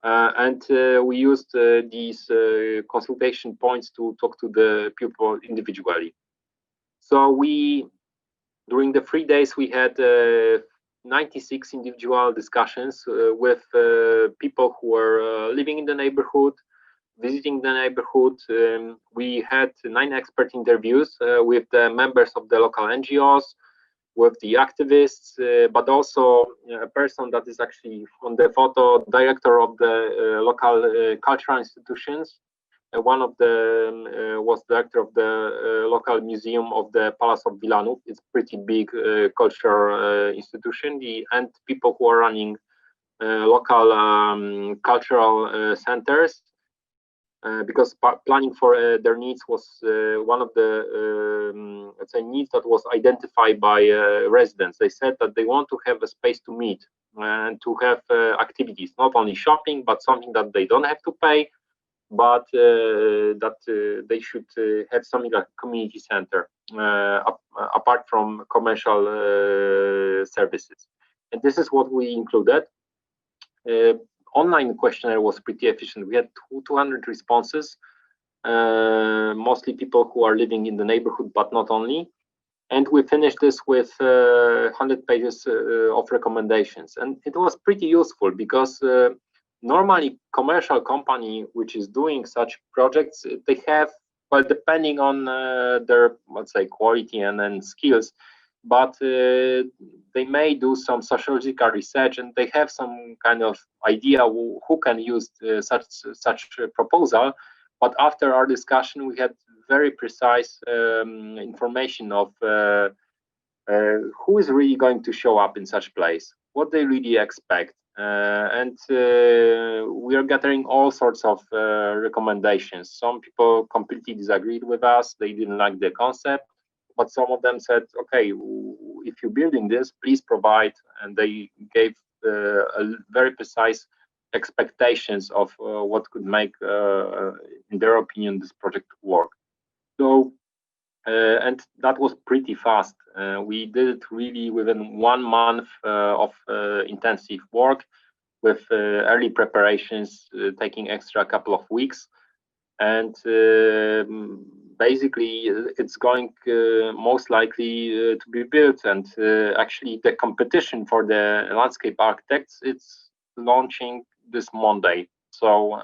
G: And we used these consultation points to talk to the people individually. So during the 3 days, we had 96 individual discussions with people who were living in the neighborhood, visiting the neighborhood. We had 9 expert interviews with the members of the local NGOs, with the activists, but also a person that is actually on the photo, director of the local cultural institutions. One of them was director of the local museum of the Palace of Wilanów. It's pretty big cultural institution. And people who are running local cultural centers, because planning for their needs was one of the let's say needs that was identified by residents. They said that they want to have a space to meet and to have activities, not only shopping, but something that they don't have to pay, but that they should have something like a community center apart from commercial services. And this is what we included. Online questionnaire was pretty efficient. We had 200 responses, mostly people who are living in the neighborhood, but not only. And we finished this with 100 pages of recommendations. And it was pretty useful because normally commercial company which is doing such projects, they have, well, depending on their, let's say, quality and then skills, but they may do some sociological research and they have some kind of idea who can use such a proposal. But after our discussion, we had very precise information of who is really going to show up in such place, what they really expect. And we are gathering all sorts of recommendations. Some people completely disagreed with us. They didn't like the concept, but some of them said, okay, if you're building this, please provide. And they gave a very precise expectations of what could make, in their opinion, this project work. So, and that was pretty fast. We did it really within 1 month of intensive work, with early preparations taking extra couple of weeks. And basically, it's going most likely to be built. And actually, the competition for the landscape architects, it's launching this Monday. So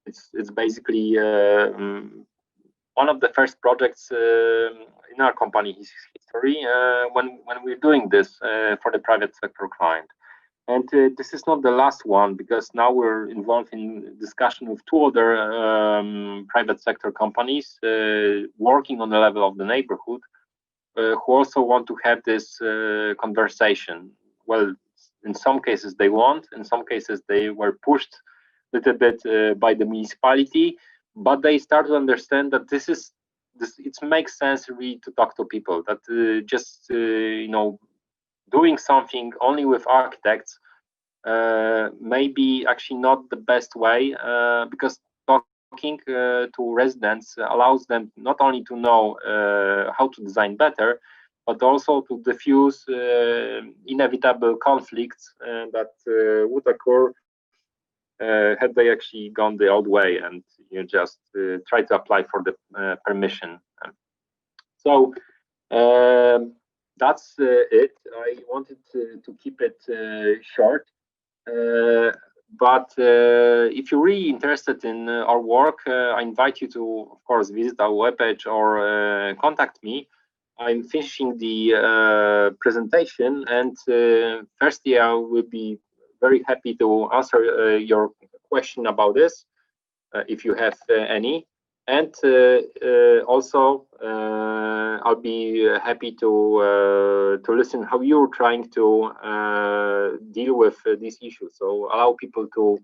G: it's basically one of the first projects in our company history when we're doing this for the private sector client. And this is not the last one, because now we're involved in discussion with 2 other private sector companies working on the level of the neighborhood, who also want to have this conversation. Well, in some cases they want, in some cases they were pushed a little bit by the municipality, but they start to understand that it makes sense really to talk to people, that just you know, doing something only with architects may be actually not the best way, because talking to residents allows them not only to know how to design better, but also to diffuse inevitable conflicts that would occur had they actually gone the old way and just try to apply for the permission. So that's it. I wanted to keep it short. But if you're really interested in our work, I invite you to, of course, visit our webpage or contact me. I'm finishing the presentation, and firstly, I will be very happy to answer your question about this, if you have any. And also, I'll be happy to listen how you're trying to deal with these issues. So allow people to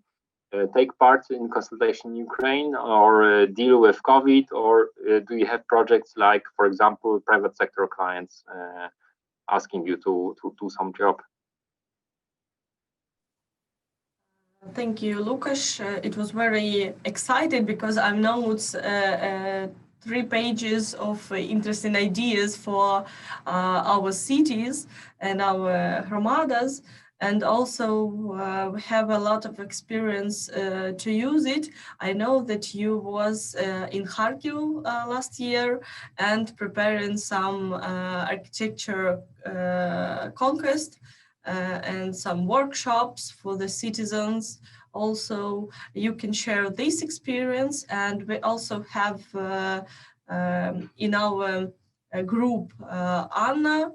G: take part in consultation in Ukraine, or deal with COVID, or do you have projects like, for example, private sector clients asking you to do some job?
E: Thank you, Lukasz. It was very excited because I've notes 3 pages of interesting ideas for our cities and our hromadas, and also we have a lot of experience to use it. I know that you was in Kharkiv last year and preparing some architecture conquest and some workshops for the citizens. Also, you can share this experience, and we also have in our group Anna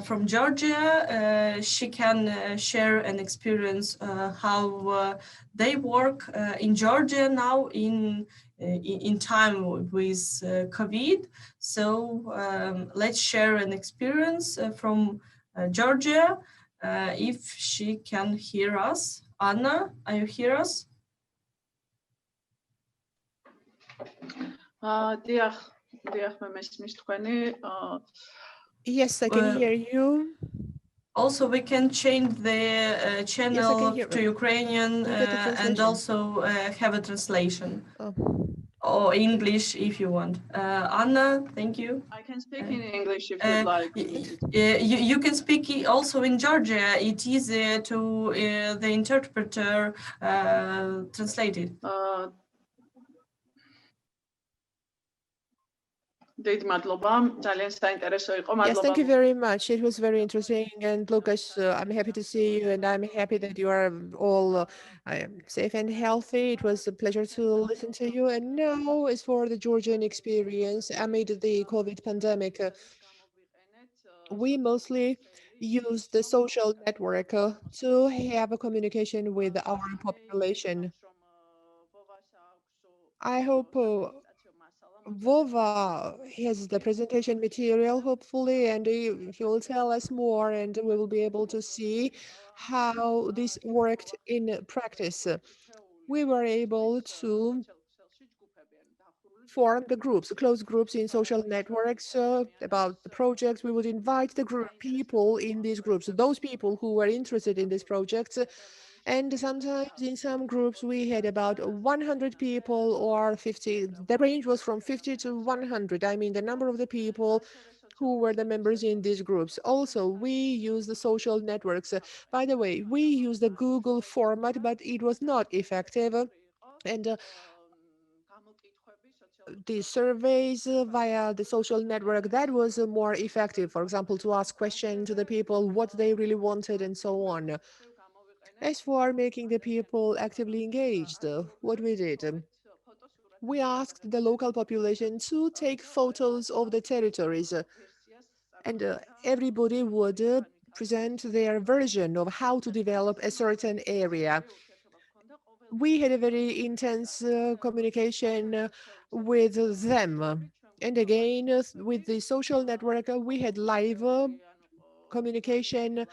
E: from Georgia. She can share an experience how they work in Georgia now in time with COVID. So let's share an experience from Georgia, if she can hear us. Anna, are you hear us?
H: Yes, I can hear you.
E: Also, we can change the channel to Ukrainian and also have a translation. Or English if you want. Anna, thank you.
I: I can speak in English if you'd like.
E: You can speak also in Georgia. It is to the interpreter translated.
H: Yes, thank you very much. It was very interesting. And Lucas, I'm happy to see you, and I'm happy that you are all safe and healthy. It was a pleasure to listen to you. And now, as for the Georgian experience amid the COVID pandemic, we mostly use the social network to have a communication with our population. I hope Vova has the presentation material, hopefully, and he will tell us more, and we will be able to see how this worked in practice. We were able to form the groups, closed groups in social networks about the projects. We would invite the group people in these groups, those people who were interested in these projects. And sometimes in some groups we had about 100 people or 50. The range was from 50 to 100. I mean, the number of the people who were the members in these groups. Also, we use the social networks. By the way, we use the Google format, but it was not effective. And the surveys via the social network, that was more effective. For example, to ask questions to the people, what they really wanted, and so on. As for making the people actively engaged, what we did, we asked the local population to take photos of the territories, and everybody would present their version of how to develop a certain area. We had a very intense communication with them. And again, with the social network, we had live communication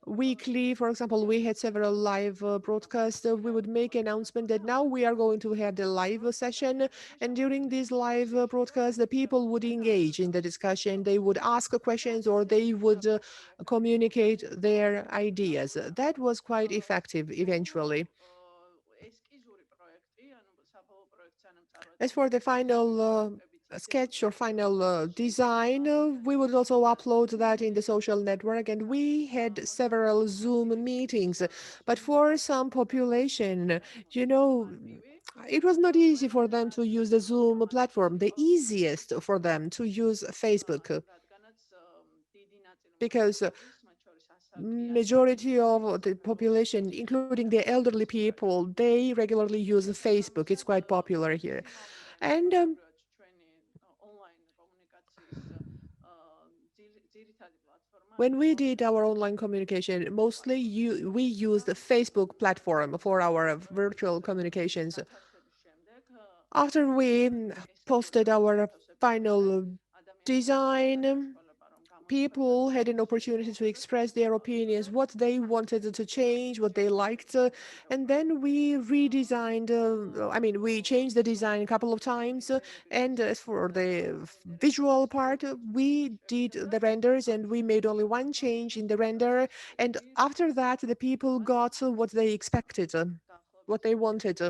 H: weekly. For example, we had several live broadcasts. We would make announcement that now we are going to have the live session, and during this live broadcast, the people would engage in the discussion. They would ask questions, or they would communicate their ideas. That was quite effective eventually. As for the final sketch or final design, we would also upload that in the social network, and we had several Zoom meetings. But for some population, you know, it was not easy for them to use the Zoom platform. The easiest for them to use Facebook, because majority of the population, including the elderly people, they regularly use Facebook. It's quite popular here. And when we did our online communication, mostly we used the Facebook platform for our virtual communications. After we posted our final design, people had an opportunity to express their opinions, what they wanted to change, what they liked, and then we redesigned, we changed the design a couple of times, and as for the visual part, we did the renders and we made only one change in the render, and after that, the people got what they expected, what they wanted.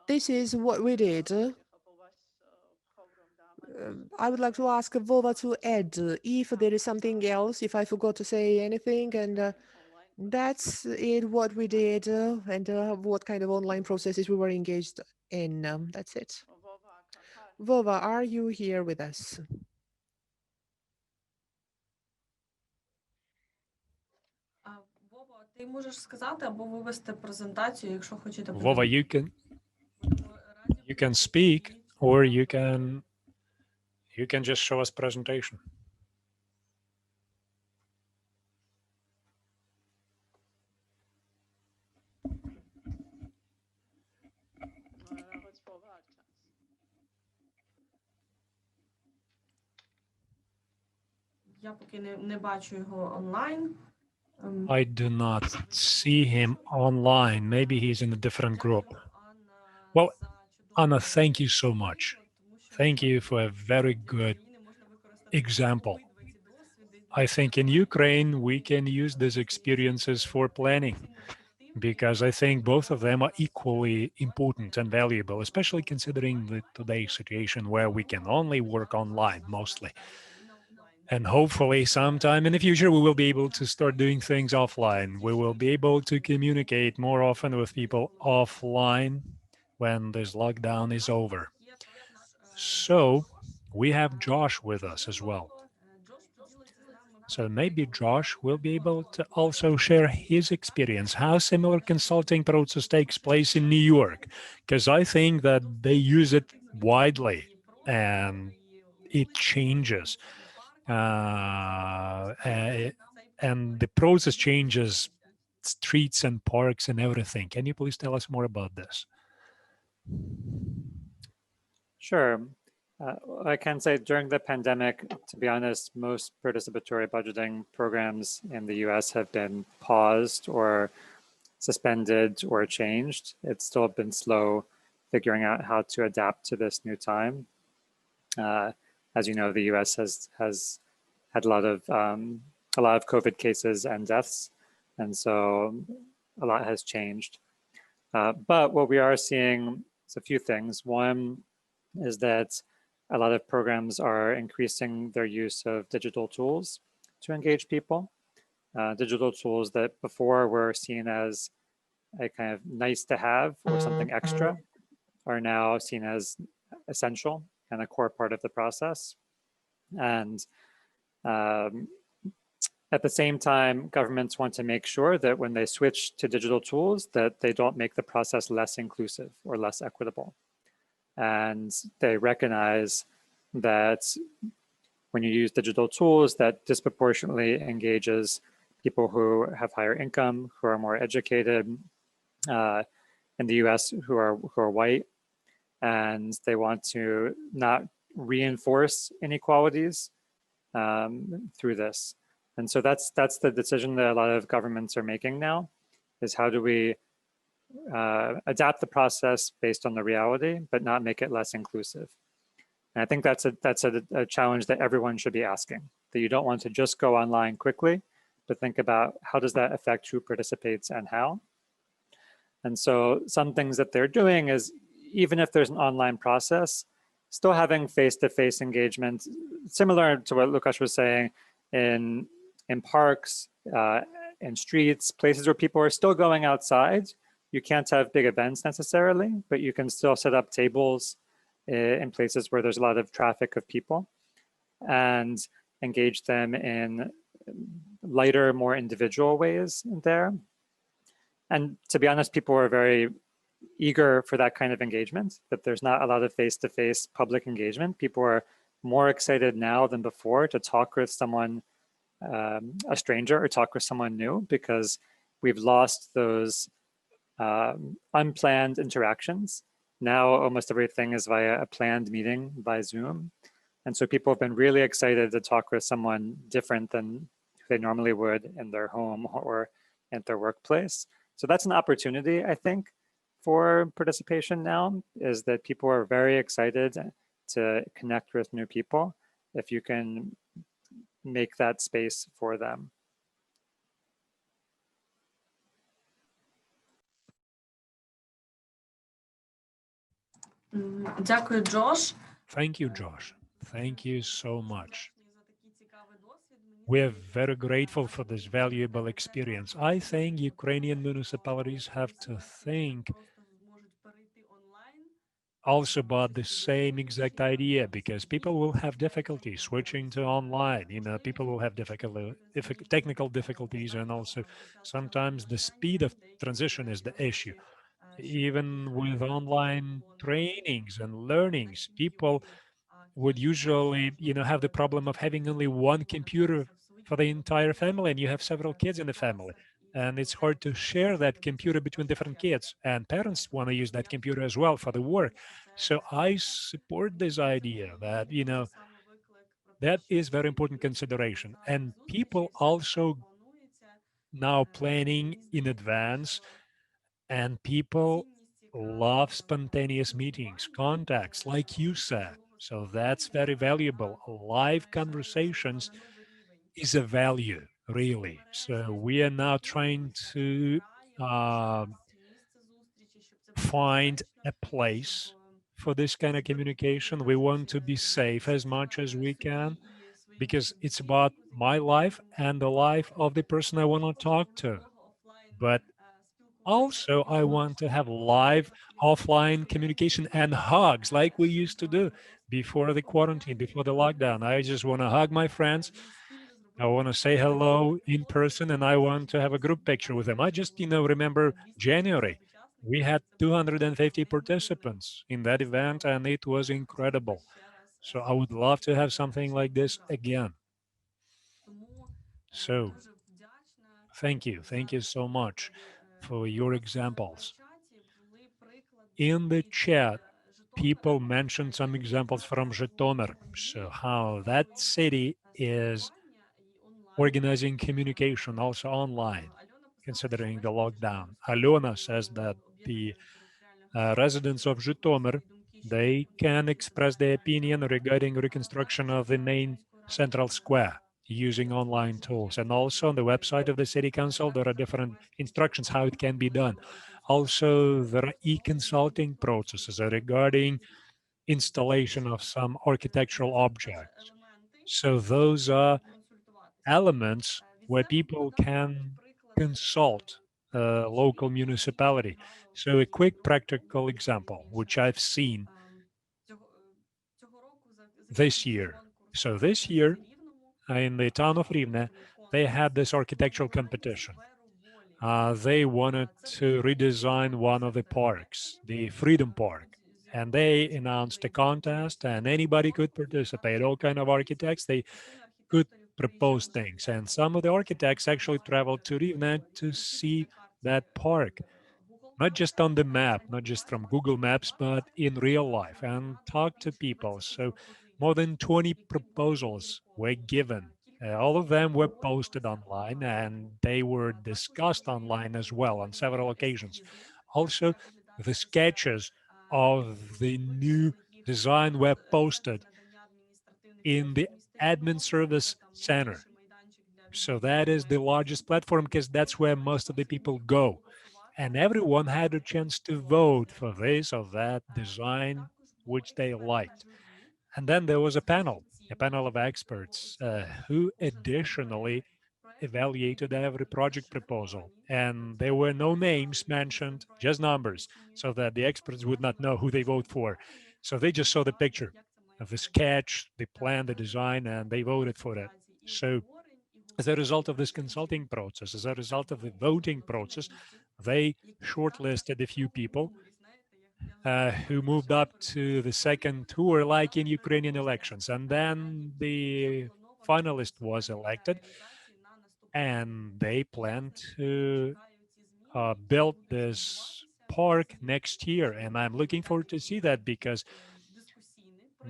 H: This is what we did. I would like to ask Vova to add if there is something else, if I forgot to say anything, and that's it, what we did, and what kind of online processes we were engaged in. That's it. Vova, are you here with us?
E: Вова, ти можеш сказати або вивести презентацію, якщо хочете.
A: Vova, you can speak, or you can just show us presentation.
E: Я поки не бачу його онлайн.
A: I do not see him online. Maybe he's in a different group. Well, Anna, thank you so much. Thank you for a very good example. I think in Ukraine, we can use these experiences for planning, because I think both of them are equally important and valuable, especially considering today's situation where we can only work online mostly. And hopefully sometime in the future, we will be able to start doing things offline. We will be able to communicate more often with people offline when this lockdown is over. So we have Josh with us as well. So maybe Josh will be able to also share his experience, how similar consulting process takes place in New York, because I think that they use it widely and it changes. And the process changes streets and parks and everything. Can you please tell us more about this?
D: Sure. I can say during the pandemic, to be honest, most participatory budgeting programs in the US have been paused or suspended or changed. It's still been slow figuring out how to adapt to this new time. As you know, the US has had a lot of COVID cases and deaths, and so a lot has changed. But what we are seeing is a few things. One is that a lot of programs are increasing their use of digital tools to engage people. Digital tools that before were seen as a kind of nice to have or something extra are now seen as essential and a core part of the process. And at the same time, governments want to make sure that when they switch to digital tools, that they don't make the process less inclusive or less equitable. And they recognize that when you use digital tools, that disproportionately engages people who have higher income, who are more educated in the US, who are white, and they want to not reinforce inequalities through this. And so that's the decision that a lot of governments are making now, is how do we adapt the process based on the reality, but not make it less inclusive. And I think that's a challenge that everyone should be asking, that you don't want to just go online quickly, but think about how does that affect who participates and how. And so some things that they're doing is, even if there's an online process, still having face-to-face engagement, similar to what Lukasz was saying, in parks, in streets, places where people are still going outside. You can't have big events necessarily, but you can still set up tables in places where there's a lot of traffic of people and engage them in lighter, more individual ways there. And to be honest, people are very eager for that kind of engagement, that there's not a lot of face-to-face public engagement. People are more excited now than before to talk with someone, a stranger, or talk with someone new, because we've lost those unplanned interactions. Now almost everything is via a planned meeting by Zoom. And so people have been really excited to talk with someone different than they normally would in their home or at their workplace. So that's an opportunity, I think, for participation now, is that people are very excited to connect with new people if you can make that space for them.
E: Дякую, Джош.
A: Thank you, Josh. Thank you so much. We are very grateful for this valuable experience. I think Ukrainian municipalities have to think also about the same exact idea, because people will have difficulty switching to online. You know, people will have technical difficulties, and also sometimes the speed of transition is the issue. Even with online trainings and learnings, people would usually, you know, have the problem of having only one computer for the entire family, and you have several kids in the family. And it's hard to share that computer between different kids, and parents want to use that computer as well for the work. So I support this idea that, you know, that is very important consideration. And people also now planning in advance, and people love spontaneous meetings, contacts, like you said. So that's very valuable. Live conversations is a value, really. So we are now trying to find a place for this kind of communication. We want to be safe as much as we can, because it's about my life and the life of the person I want to talk to. But also, I want to have live offline communication and hugs like we used to do before the quarantine, before the lockdown. I just want to hug my friends. I want to say hello in person, and I want to have a group picture with them. I just, you know, remember January. We had 250 participants in that event, and it was incredible. So I would love to have something like this again. So thank you. Thank you so much for your examples. In the chat, people mentioned some examples from Zhytomyr, so how that city is organizing communication also online, considering the lockdown. Alona says that the residents of Zhytomyr, they can express their opinion regarding reconstruction of the main central square using online tools. And also on the website of the city council, there are different instructions how it can be done. Also, there are e-consulting processes regarding installation of some architectural objects. So those are elements where people can consult a local municipality. So a quick practical example, which I've seen this year. So this year, in the town of Rivne, they had this architectural competition. They wanted to redesign one of the parks, the Freedom Park, and they announced a contest, and anybody could participate. All kind of architects, they could propose things, and some of the architects actually traveled to Rivne to see that park, not just on the map, not just from Google Maps, but in real life, and talk to people. So more than 20 proposals were given. All of them were posted online, and they were discussed online as well on several occasions. Also, the sketches of the new design were posted in the admin service center. So that is the largest platform, because that's where most of the people go. And everyone had a chance to vote for this or that design which they liked. And then there was a panel of experts who additionally evaluated every project proposal. And there were no names mentioned, just numbers, so that the experts would not know who they vote for. So they just saw the picture of the sketch, the plan, the design, and they voted for it. So As a result of this consulting process, as a result of the voting process, they shortlisted a few people who moved up to the second tour, like in Ukrainian elections. And then the finalist was elected, and they plan to build this park next year. And I'm looking forward to see that because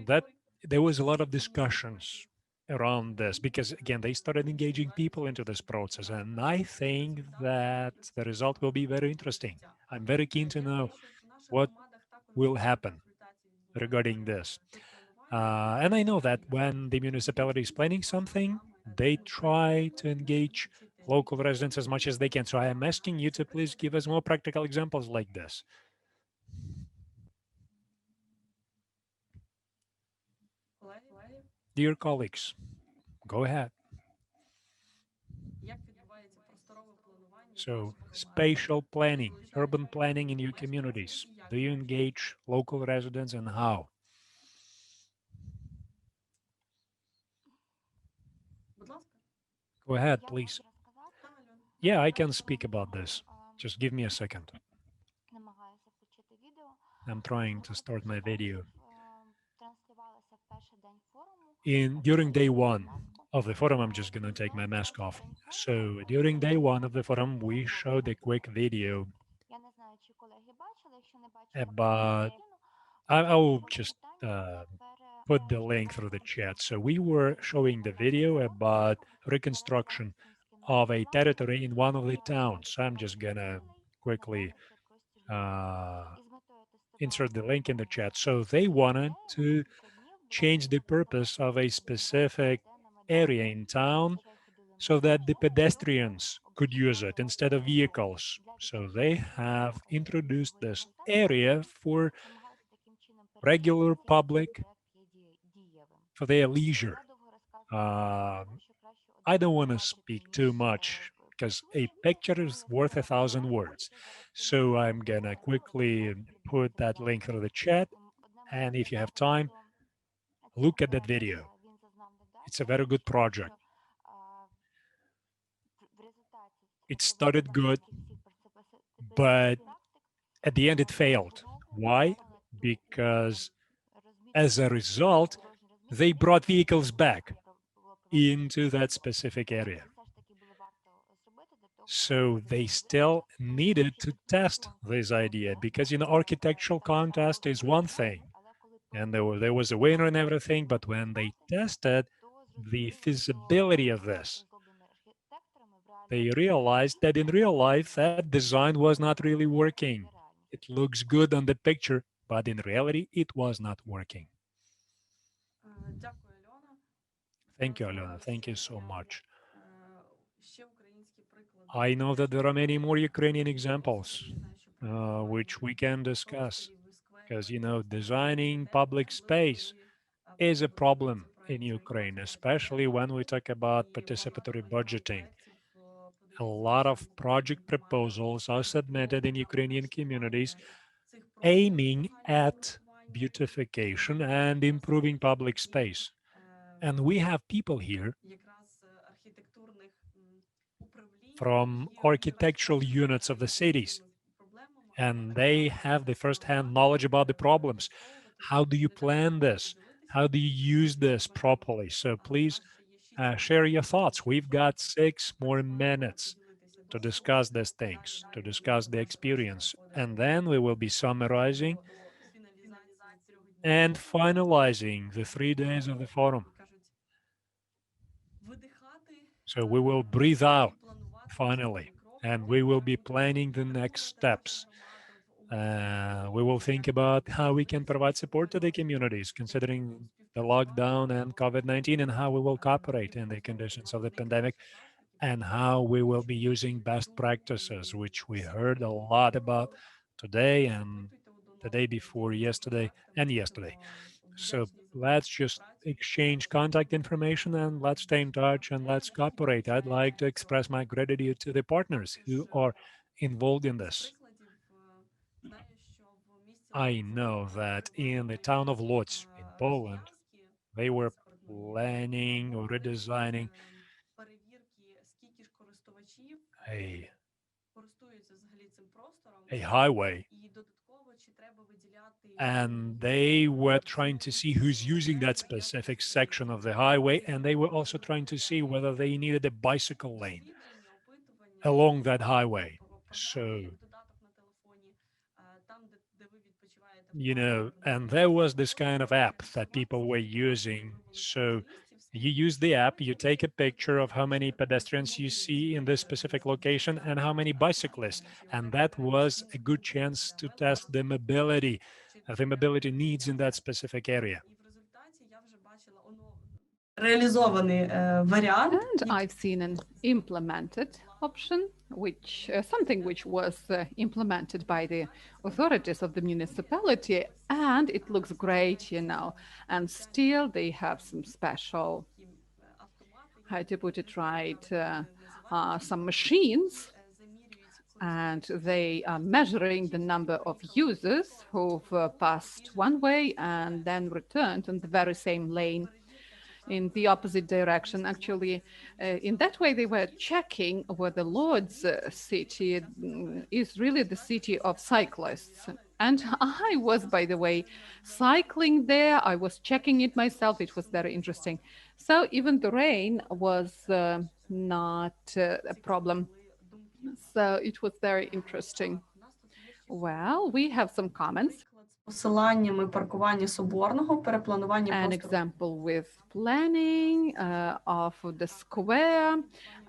A: that there was a lot of discussions around this because again they started engaging people into this process, and I think that the result will be very interesting. I'm very keen to know what will happen regarding this. And I know that when the municipality is planning something, they try to engage local residents as much as they can. So I am asking you to please give us more practical examples like this. Dear colleagues, go ahead. So, spatial planning, urban planning in your communities. Do you engage local residents and how? Go ahead, please. Yeah, I can speak about this. Just give me a second. I'm trying to start my video. During day one of the forum, I'm just gonna take my mask off. So during day one of the forum, we showed a quick video about. I will just put the link through the chat. So we were showing the video about reconstruction of a territory in one of the towns. I'm just gonna quickly uh, insert the link in the chat. So they wanted to change the purpose of a specific area in town so that the pedestrians could use it instead of vehicles. So they have introduced this area for regular public for their leisure. Um, I don't want to speak too much because a picture is worth 1,000 words. So I'm gonna quickly put that link through the chat. And if you have time, look at that video. It's a very good project. It started good, but at the end it failed. Why? Because as a result, they brought vehicles back into that specific area. So they still needed to test this idea because, architectural contest is one thing, and there was a winner and everything, but when they tested the feasibility of this, they realized that in real life, that design was not really working. It looks good on the picture, but in reality, it was not working. Thank you, Alona. Thank you so much. I know that there are many more Ukrainian examples which we can discuss because, designing public space is a problem in Ukraine, especially when we talk about participatory budgeting. A lot of project proposals are submitted in Ukrainian communities aiming at beautification and improving public space. And we have people here from architectural units of the cities, and they have the first-hand knowledge about the problems. How do you plan this? How do you use this properly? So please share your thoughts. We've got 6 more minutes to discuss these things, to discuss the experience, and then we will be summarizing and finalizing the 3 days of the forum. So we will breathe out finally, and we will be planning the next steps. We will think about how we can provide support to the communities, considering the lockdown and COVID-19, and how we will cooperate in the conditions of the pandemic, and how we will be using best practices, which we heard a lot about today and the day before yesterday and yesterday. So let's just exchange contact information and let's stay in touch and let's cooperate. I'd like to express my gratitude to the partners who are involved in this. I know that in the town of Lodz in Poland, they were planning or redesigning a highway, and they were trying to see who's using that specific section of the highway, and they were also trying to see whether they needed a bicycle lane along that highway. So, and there was this kind of app that people were using. So you use the app, you take a picture of how many pedestrians you see in this specific location and how many bicyclists. And that was a good chance to test the mobility needs in that specific area.
J: And I've seen an implemented option, something which was implemented by the authorities of the municipality, and it looks great, and still they have some special, how to put it right, some machines, and they are measuring the number of users who've passed one way and then returned in the very same lane in the opposite direction. Actually, in that way, they were checking whether Lord's city is really the city of cyclists. And I was, by the way, cycling there. I was checking it myself. It was very interesting. So even the rain was not a problem. So it was very interesting. Well, we have some comments. An example with planning of the square,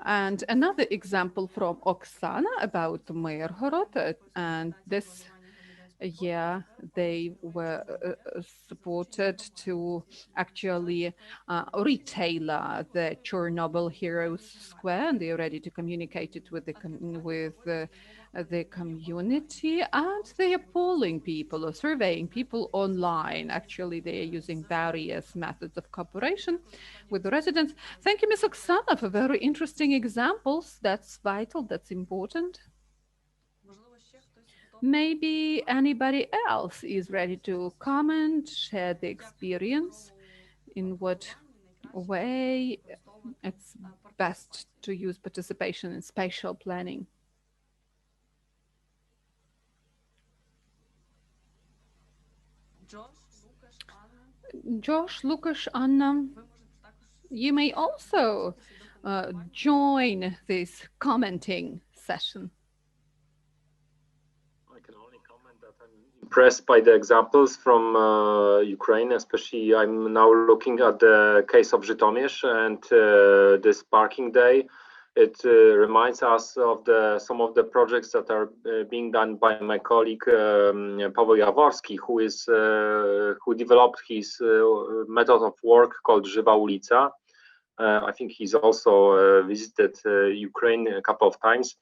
J: and another example from Oksana about Myrhorod, and this year they were supported to actually retail the Chernobyl Heroes Square, and they are ready to communicate it with the community, and they are polling people or surveying people online. Actually, they are using various methods of cooperation with the residents. Thank you, Ms. Oksana, for very interesting examples. That's vital, that's important. Maybe anybody else is ready to comment, share the experience, in what way it's best to use participation in spatial planning. Josh, Lukasz, Anna, you may also join this commenting session.
G: I can only comment that I'm impressed by the examples from Ukraine, especially I'm now looking at the case of Żytomierz and this parking day. It reminds us of some of the projects that are being done by my colleague Paweł Jaworski, who developed his method of work called Żywa ulica. I think he's also visited Ukraine a couple of times.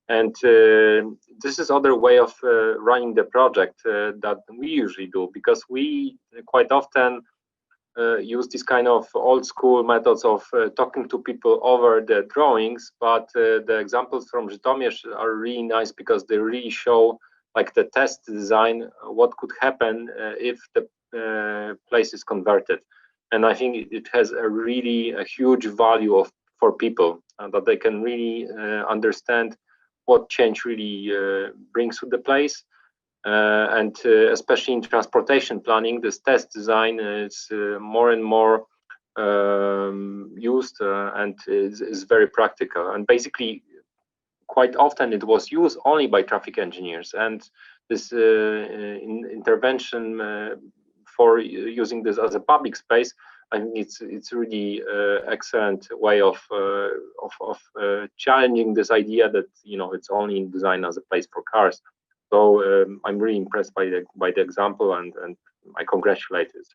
G: And this is other way of running the project that we usually do, because we quite often use this kind of old school methods of talking to people over the drawings, but the examples from Żytomierz are really nice because they really show, like, the test design, what could happen if the place is converted. And I think it has a huge value for people, that they can really understand what change really brings to the place. And especially in transportation planning, this test design is more and more used and is very practical. And basically, quite often it was used only by traffic engineers. And this intervention for using this as a public space, I think it's really excellent way of challenging this idea that it's only designed as a place for cars. So I'm really impressed by the example, and I congratulate it.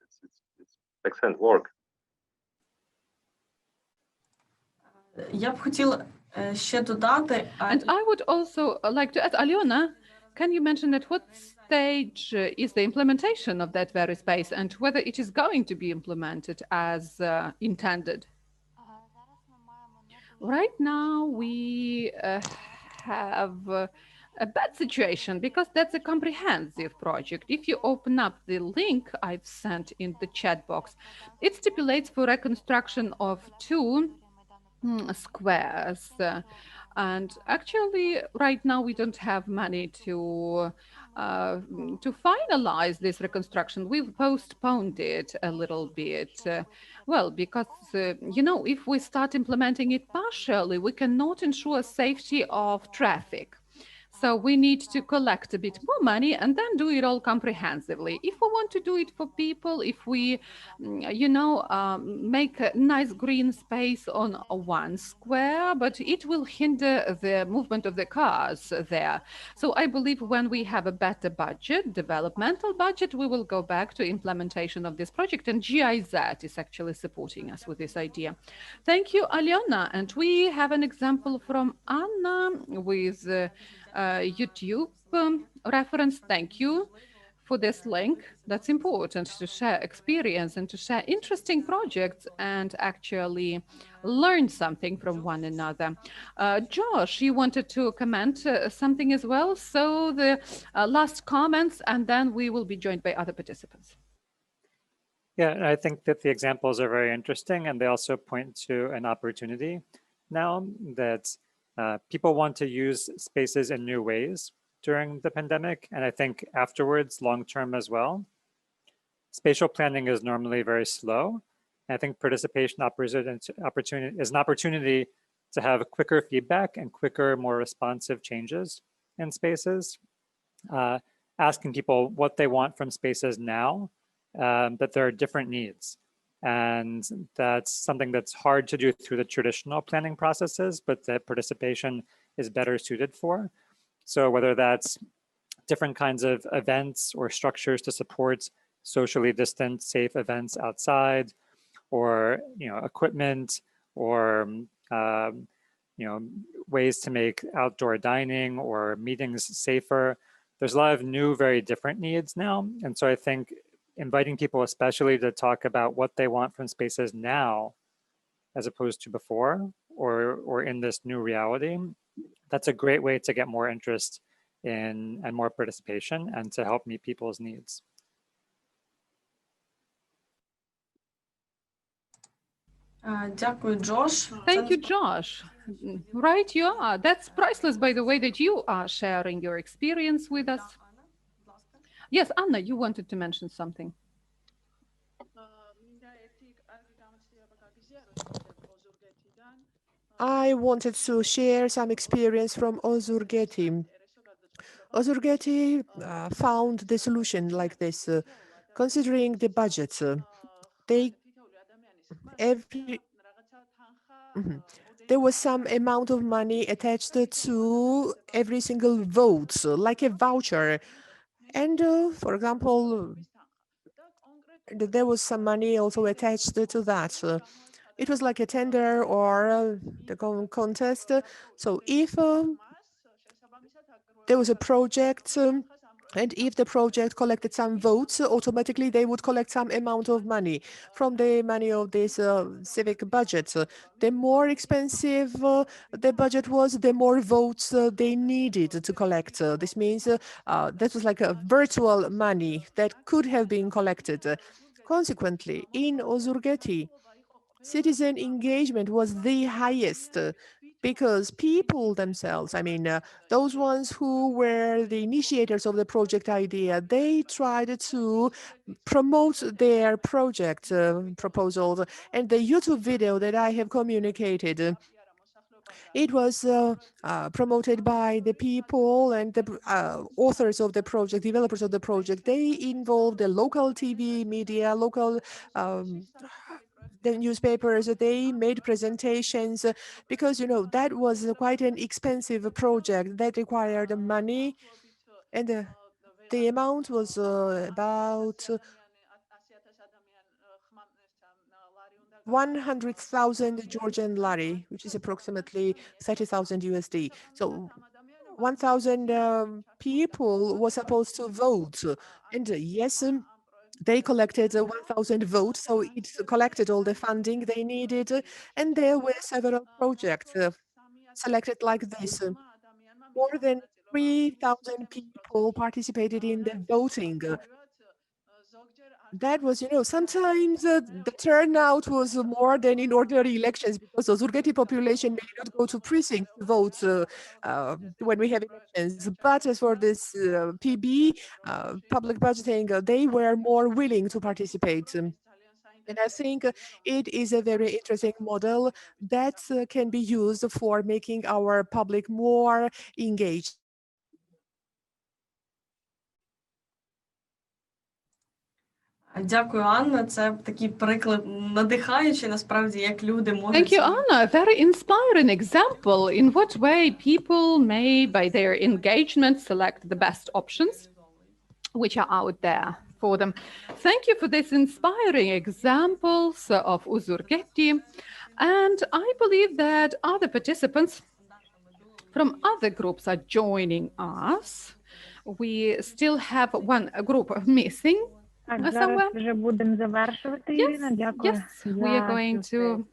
G: It's excellent work.
J: And I would also like to add, Aliona, can you mention at what stage is the implementation of that very space, and whether it is going to be implemented as intended? Right now, we have a bad situation, because that's a comprehensive project. If you open up the link I've sent in the chat box, it stipulates for reconstruction of 2 squares. And actually, right now we don't have money to finalize this reconstruction. We've postponed it a little bit. Well, because if we start implementing it partially, we cannot ensure safety of traffic. So we need to collect a bit more money and then do it all comprehensively. If we want to do it for people, if we, make a nice green space on one square, but it will hinder the movement of the cars there. So I believe when we have a better budget, developmental budget, we will go back to implementation of this project. And GIZ is actually supporting us with this idea. Thank you, Alyona. And we have an example from Anna with YouTube reference. Thank you for this link. That's important to share experience and to share interesting projects and actually learn something from one another. Josh, you wanted to comment something as well. So the last comments, and then we will be joined by other participants.
D: Yeah, I think that the examples are very interesting, and they also point to an opportunity now that people want to use spaces in new ways during the pandemic, and I think afterwards, long term as well. Spatial planning is normally very slow. And I think participation opportunity is an opportunity to have quicker feedback and quicker, more responsive changes in spaces. Asking people what they want from spaces now, that there are different needs. And that's something that's hard to do through the traditional planning processes, but that participation is better suited for. So whether that's different kinds of events or structures to support socially distant, safe events outside, or equipment, or ways to make outdoor dining or meetings safer. There's a lot of new, very different needs now. And so I think inviting people especially to talk about what they want from spaces now, as opposed to before, or in this new reality, that's a great way to get more interest in and more participation and to help meet people's needs.
E: Дякую, Josh.
J: Thank you, Josh. Right, you are. That's priceless, by the way, that you are sharing your experience with us. Yes, Anna, you wanted to mention something.
H: I wanted to share some experience from Ozurgeti. Ozurgeti found the solution like this. Considering the budget, there was some amount of money attached to every single vote, like a voucher. And for example, there was some money also attached to that. It was like a tender or the contest. So if there was a project, and if the project collected some votes, automatically they would collect some amount of money from the money of this civic budget. The more expensive the budget was, the more votes they needed to collect. This means that was like a virtual money that could have been collected. Consequently, in Ozurgeti, citizen engagement was the highest because people themselves, I mean, those ones who were the initiators of the project idea, they tried to promote their project proposals. And the YouTube video that I have communicated, it was promoted by the people and the authors of the project, developers of the project. They involved the local TV media, local the newspapers. They made presentations because, that was quite an expensive project that required money. And the amount was about 100,000 Georgian lari, which is approximately 30,000 USD. So 1,000 people were supposed to vote. And yes, they collected 1,000 votes, so it collected all the funding they needed. And there were several projects selected like this. More than 3,000 people participated in the voting. that was, sometimes the turnout was more than in ordinary elections because the Zurgeti population may not go to precinct to vote when we have elections. But as for this PB, public budgeting, they were more willing to participate. And I think it is a very interesting model that can be used for making our public more engaged.
E: Дякую, Анна. Це такий приклад надихаючий, насправді, як люди можуть...
J: Thank you, Anna. A very inspiring example in what way people may, by their engagement, select the best options which are out there for them. Thank you for this inspiring examples of Uzurgeti. And I believe that other participants from other groups are joining us. We still have one group missing.
C: Так, зараз вже будемо завершувати, Ірина. Дякую.
J: Yes, we are going to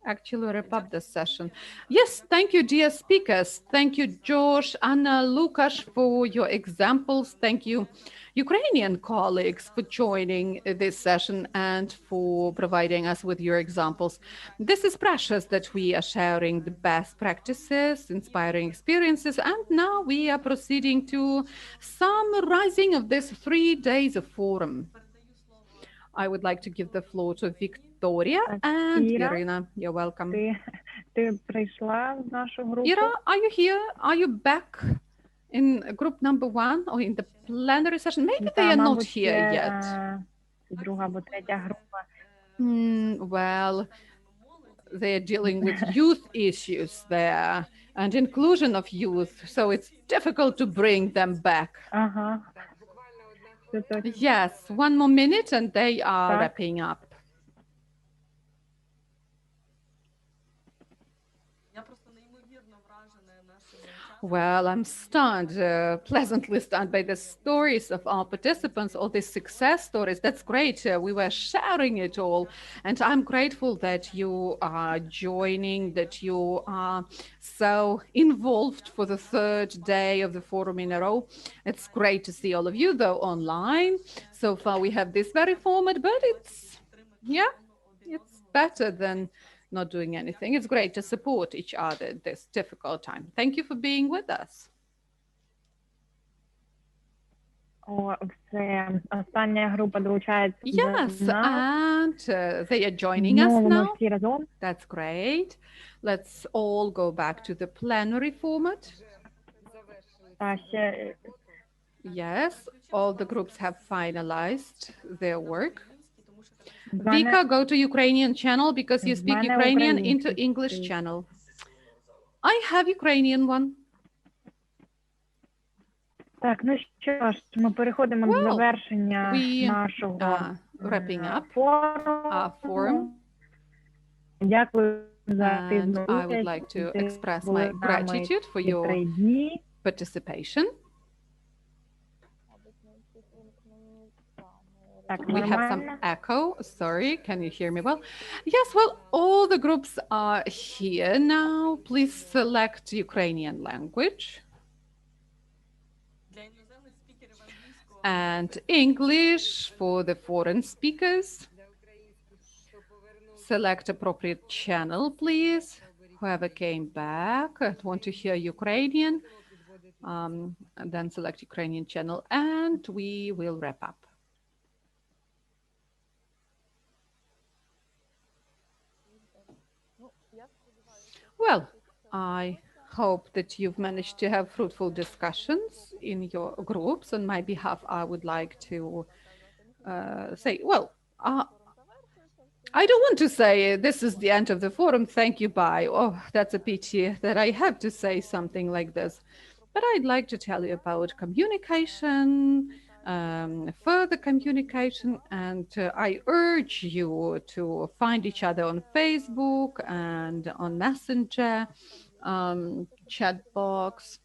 J: actually wrap up this session. Yes, thank you, dear speakers. Thank you, Josh, Anna, Lukasz, for your examples. Thank you, Ukrainian colleagues, for joining this session and for providing us with your examples. This is precious that we are sharing the best practices, inspiring experiences, and now we are proceeding to summarizing of this 3 days of forum. I would like to give the floor to Victoria and Irina. You're welcome.
C: Ти прийшла в нашу групу?
J: Ira, are you here? Are you back in group number 1 or in the plenary session? Maybe they are not here yet.
C: Друга або третя група.
J: Well, they're dealing with youth issues there and inclusion of youth, so it's difficult to bring them back.
C: Ага.
J: Yes, 1 more minute and they are wrapping up. Well, I'm stunned, pleasantly stunned by the stories of our participants, all these success stories. That's great. We were sharing it all. And I'm grateful that you are joining, that you are so involved for the 3rd day of the forum in a row. It's great to see all of you, though, online. So far, we have this very format, but it's better than not doing anything. It's great to support each other at this difficult time. Thank you for being with us.
C: Остання група долучається
J: Yes,
C: до нас.
J: and they are joining us now.
C: Всі разом.
J: That's great. Let's all go back to the plenary format. Yes, all the groups have finalized their work. Vika, go to Ukrainian channel because you speak Ukrainian into English channel. I have Ukrainian one.
C: Так, ну що ж, ми переходимо до завершення нашого
J: wrapping up
C: форуму.
J: our forum.
C: Дякую за
J: And
C: активну
J: I would like to express my gratitude for your participation. We have some echo. Sorry, can you hear me well? Yes, well, all the groups are here now. Please select Ukrainian language. And English for the foreign speakers. Select appropriate channel, please. Whoever came back and want to hear Ukrainian, and then select Ukrainian channel, and we will wrap up. Well, I hope that you've managed to have fruitful discussions in your groups. On my behalf, I would like to say, well, I don't want to say this is the end of the forum, thank you, bye. Oh, that's a pity that I have to say something like this. But I'd like to tell you about communication, further communication, and I urge you to find each other on Facebook and on Messenger, chat box.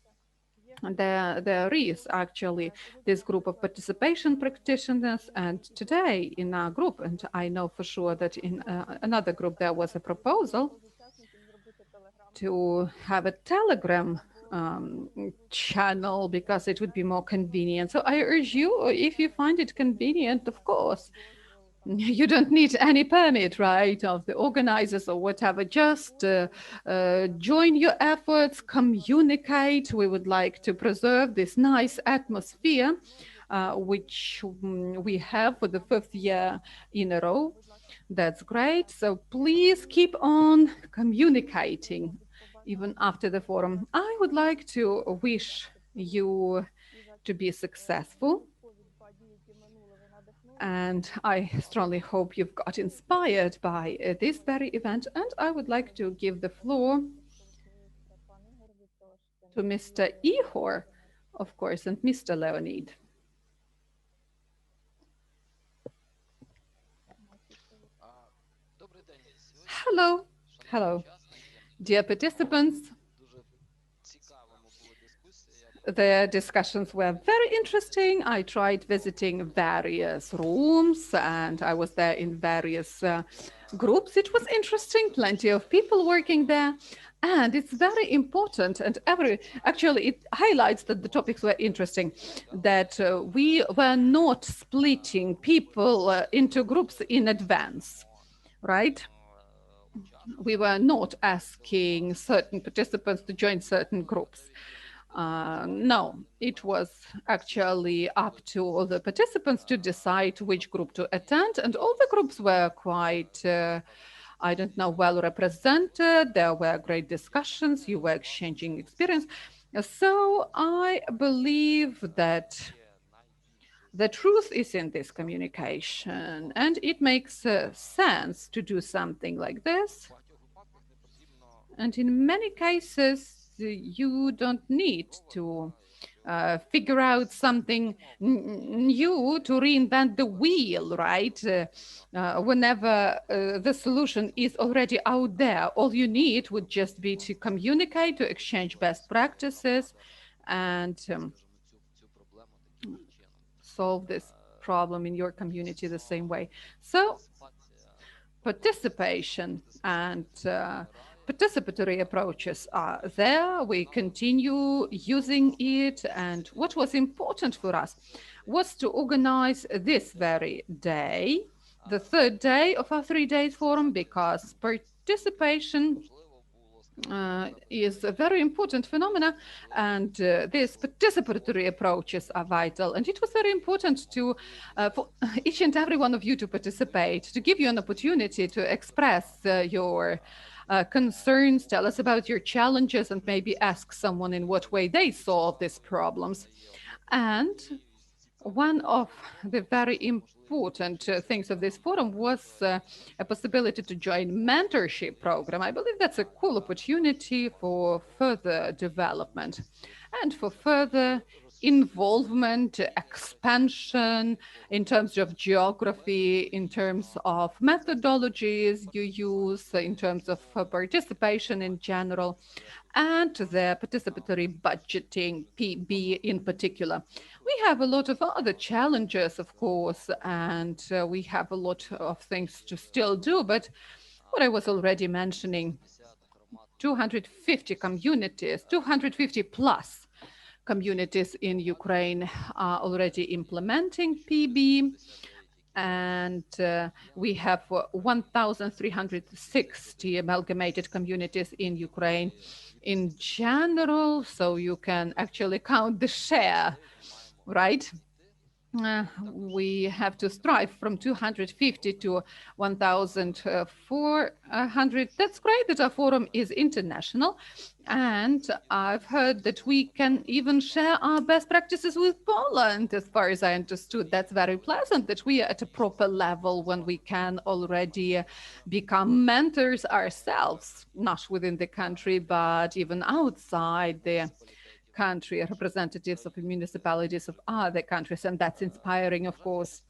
J: There is actually this group of participation practitioners, and today in our group, and I know for sure that in another group there was a proposal to have a Telegram channel because it would be more convenient. So I urge you, if you find it convenient, of course, you don't need any permit, right, of the organizers or whatever. Just join your efforts, communicate. We would like to preserve this nice atmosphere, which we have for the 5th year in a row. That's great. So please keep on communicating even after the forum. I would like to wish you to be successful. And I strongly hope you've got inspired by this very event. And I would like to give the floor to Mr. Ihor, of course, and Mr. Leonid. Hello, hello, dear participants. The discussions were very interesting. I tried visiting various rooms and I was there in various groups. It was interesting, plenty of people working there. And it's very important, and actually it highlights that the topics were interesting, that we were not splitting people into groups in advance, right? We were not asking certain participants to join certain groups. No, it was actually up to all the participants to decide which group to attend, and all the groups were quite, I don't know, well represented. There were great discussions, you were exchanging experience. So I believe that the truth is in this communication, and it makes sense to do something like this. And in many cases, you don't need to figure out something new to reinvent the wheel, right? Whenever the solution is already out there, all you need would just be to communicate, to exchange best practices, and solve this problem in your community the same way. So participation and participatory approaches are there. We continue using it. And what was important for us was to organize this very day, the 3rd day of our 3 days forum, because participation is a very important phenomena, and these participatory approaches are vital. And it was very important to for each and every one of you to participate, to give you an opportunity to express your concerns, tell us about your challenges, and maybe ask someone in what way they solve these problems. And one of the very important things of this forum was a possibility to join mentorship program. I believe that's a cool opportunity for further development and for further involvement, expansion in terms of geography, in terms of methodologies you use, in terms of participation in general, and the participatory budgeting, PB in particular. We have a lot of other challenges, of course, and we have a lot of things to still do, but what I was already mentioning, 250 communities, 250 plus communities in Ukraine are already implementing PB, and we have 1,360 amalgamated communities in Ukraine in general, so you can actually count the share, right? We have to strive from 250 to 1,400. That's great that our forum is international. And I've heard that we can even share our best practices with Poland, as far as I understood. That's very pleasant that we are at a proper level when we can already become mentors ourselves, not within the country, but even outside the country, representatives of municipalities of other countries, and that's inspiring, of course.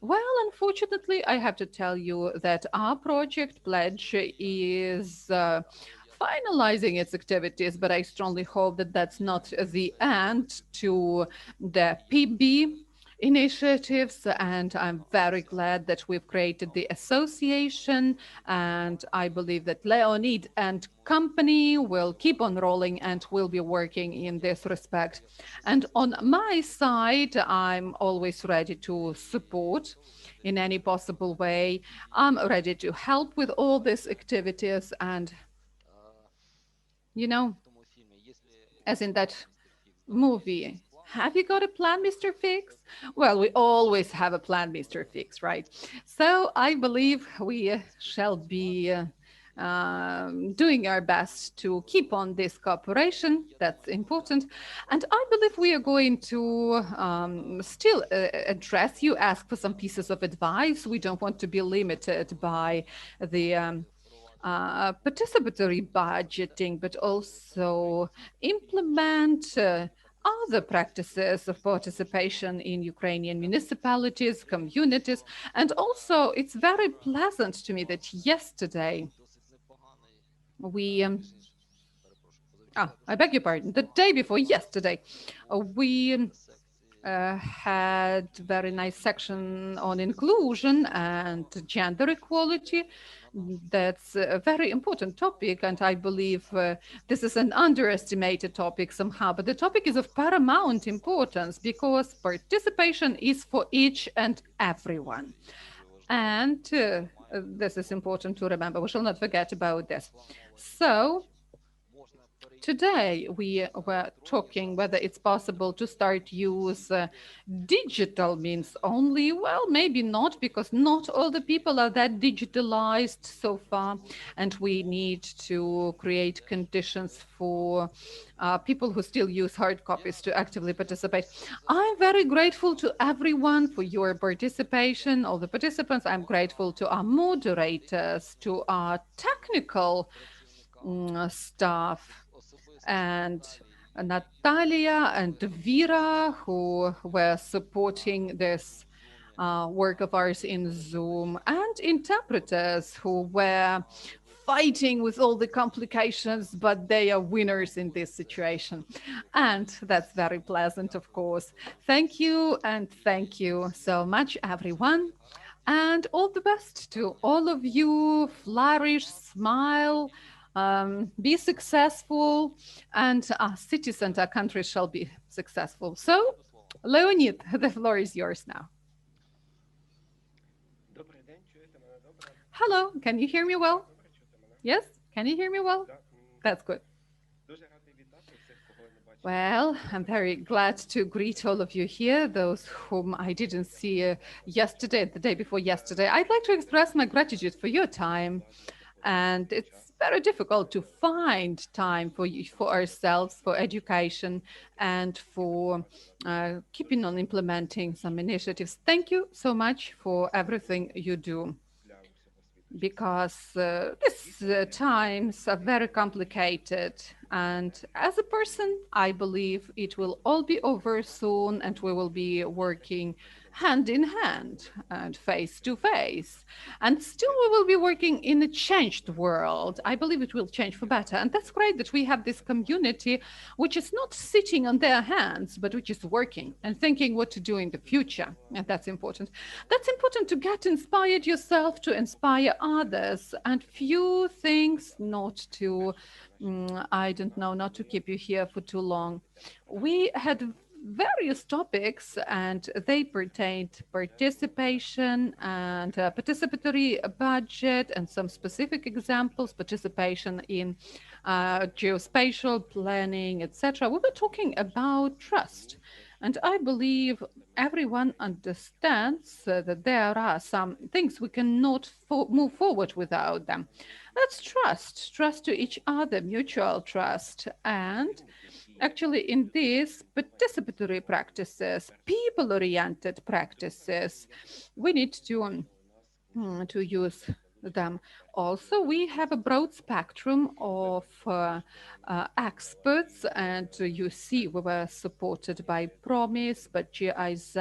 J: Well, unfortunately, I have to tell you that our project pledge is finalizing its activities, but I strongly hope that that's not the end to the PB. initiatives, and I'm very glad that we've created the association, and I believe that Leonid and company will keep on rolling and will be working in this respect. And on my side, I'm always ready to support in any possible way. I'm ready to help with all these activities, and you know, as in that movie, have you got a plan, Mr. Fix? Well, we always have a plan, Mr. Fix, right? So I believe we shall be doing our best to keep on this cooperation. That's important. And I believe we are going to still address you, ask for some pieces of advice. We don't want to be limited by the participatory budgeting, but also implement other practices of participation in Ukrainian municipalities, communities. And also, it's very pleasant to me that yesterday we, I beg your pardon, the day before yesterday, we had very nice section on inclusion and gender equality. That's a very important topic, and I believe this is an underestimated topic somehow, but the topic is of paramount importance because participation is for each and everyone. And this is important to remember. We shall not forget about this. So today we were talking whether it's possible to start use digital means only. Well, maybe not, because not all the people are that digitalized so far, and we need to create conditions for people who still use hard copies to actively participate. I'm very grateful to everyone for your participation, all the participants. I'm grateful to our moderators, to our technical staff, and Natalia and Vera, who were supporting this work of ours in Zoom, and interpreters who were fighting with all the complications, but they are winners in this situation. And that's very pleasant, of course. Thank you, and thank you so much, everyone. And all the best to all of you. Flourish, smile, be successful, and our cities and our country shall be successful. So, Leonid, the floor is yours now. Hello, can you hear me well? Yes, can you hear me well? That's good. Well, I'm very glad to greet all of you here, those whom I didn't see yesterday, the day before yesterday. I'd like to express my gratitude for your time. And it's very difficult to find time for ourselves, for education, and for keeping on implementing some initiatives. Thank you so much for everything you do, because these times are very complicated. And as a person, I believe it will all be over soon, and we will be working hand in hand and face to face. And still we will be working in a changed world. I believe it will change for better. And that's great that we have this community which is not sitting on their hands, but which is working and thinking what to do in the future. And that's important. That's important to get inspired yourself, to inspire others. And few things not to, I don't know, not to keep you here for too long. We had various topics, and they pertained participation and participatory budget, and some specific examples, participation in geospatial planning, etc. We were talking about trust. And I believe everyone understands that there are some things we cannot move forward without them. That's trust, trust to each other, mutual trust. And actually, in these participatory practices, people-oriented practices, we need to use them. Also, we have a broad spectrum of experts, and you see we were supported by Promise, but GIZ,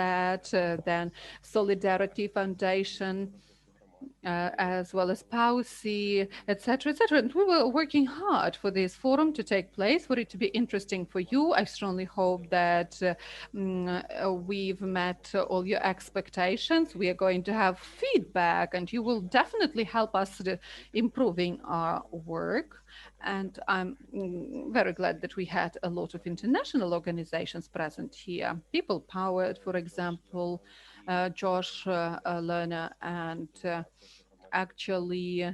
J: then Solidarity Foundation, as well as Pausi, etc., etc. And we were working hard for this forum to take place, for it to be interesting for you. I strongly hope that we've met all your expectations. We are going to have feedback, and you will definitely help us improving our work. And I'm very glad that we had a lot of international organizations present here. People Powered, for example, Josh Lerner, and actually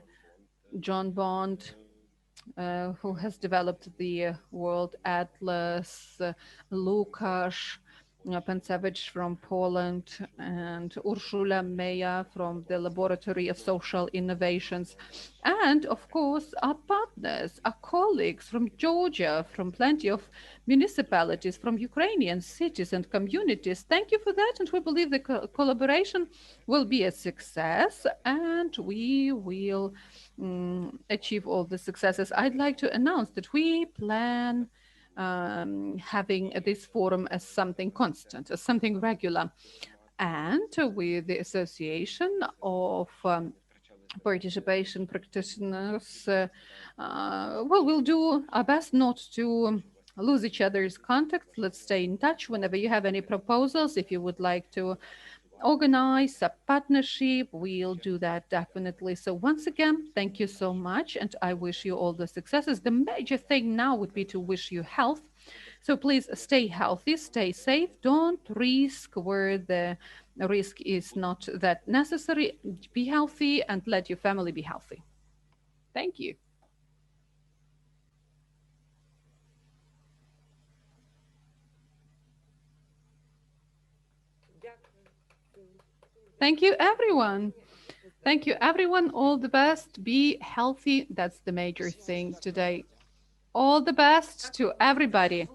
J: John Bond, who has developed the World Atlas, Lukasz Pancewicz from Poland, and Ursula Meyer from the Laboratory of Social Innovations, and of course our partners, our colleagues from Georgia, from plenty of municipalities, from Ukrainian cities and communities. Thank you for that, and we believe the collaboration will be a success, and we will achieve all the successes. I'd like to announce that we plan having this forum as something constant, as something regular. And with the Association of Participation Practitioners, well, we'll do our best not to lose each other's contact. Let's stay in touch whenever you have any proposals. If you would like to organize a partnership, we'll do that definitely. So once again, thank you so much, and I wish you all the successes. The major thing now would be to wish you health. So please stay healthy, stay safe, don't risk where the risk is not that necessary. Be healthy and let your family be healthy. Thank you. Thank you, everyone. Thank you, everyone. All the best. Be healthy. That's the major thing today. All the best to everybody.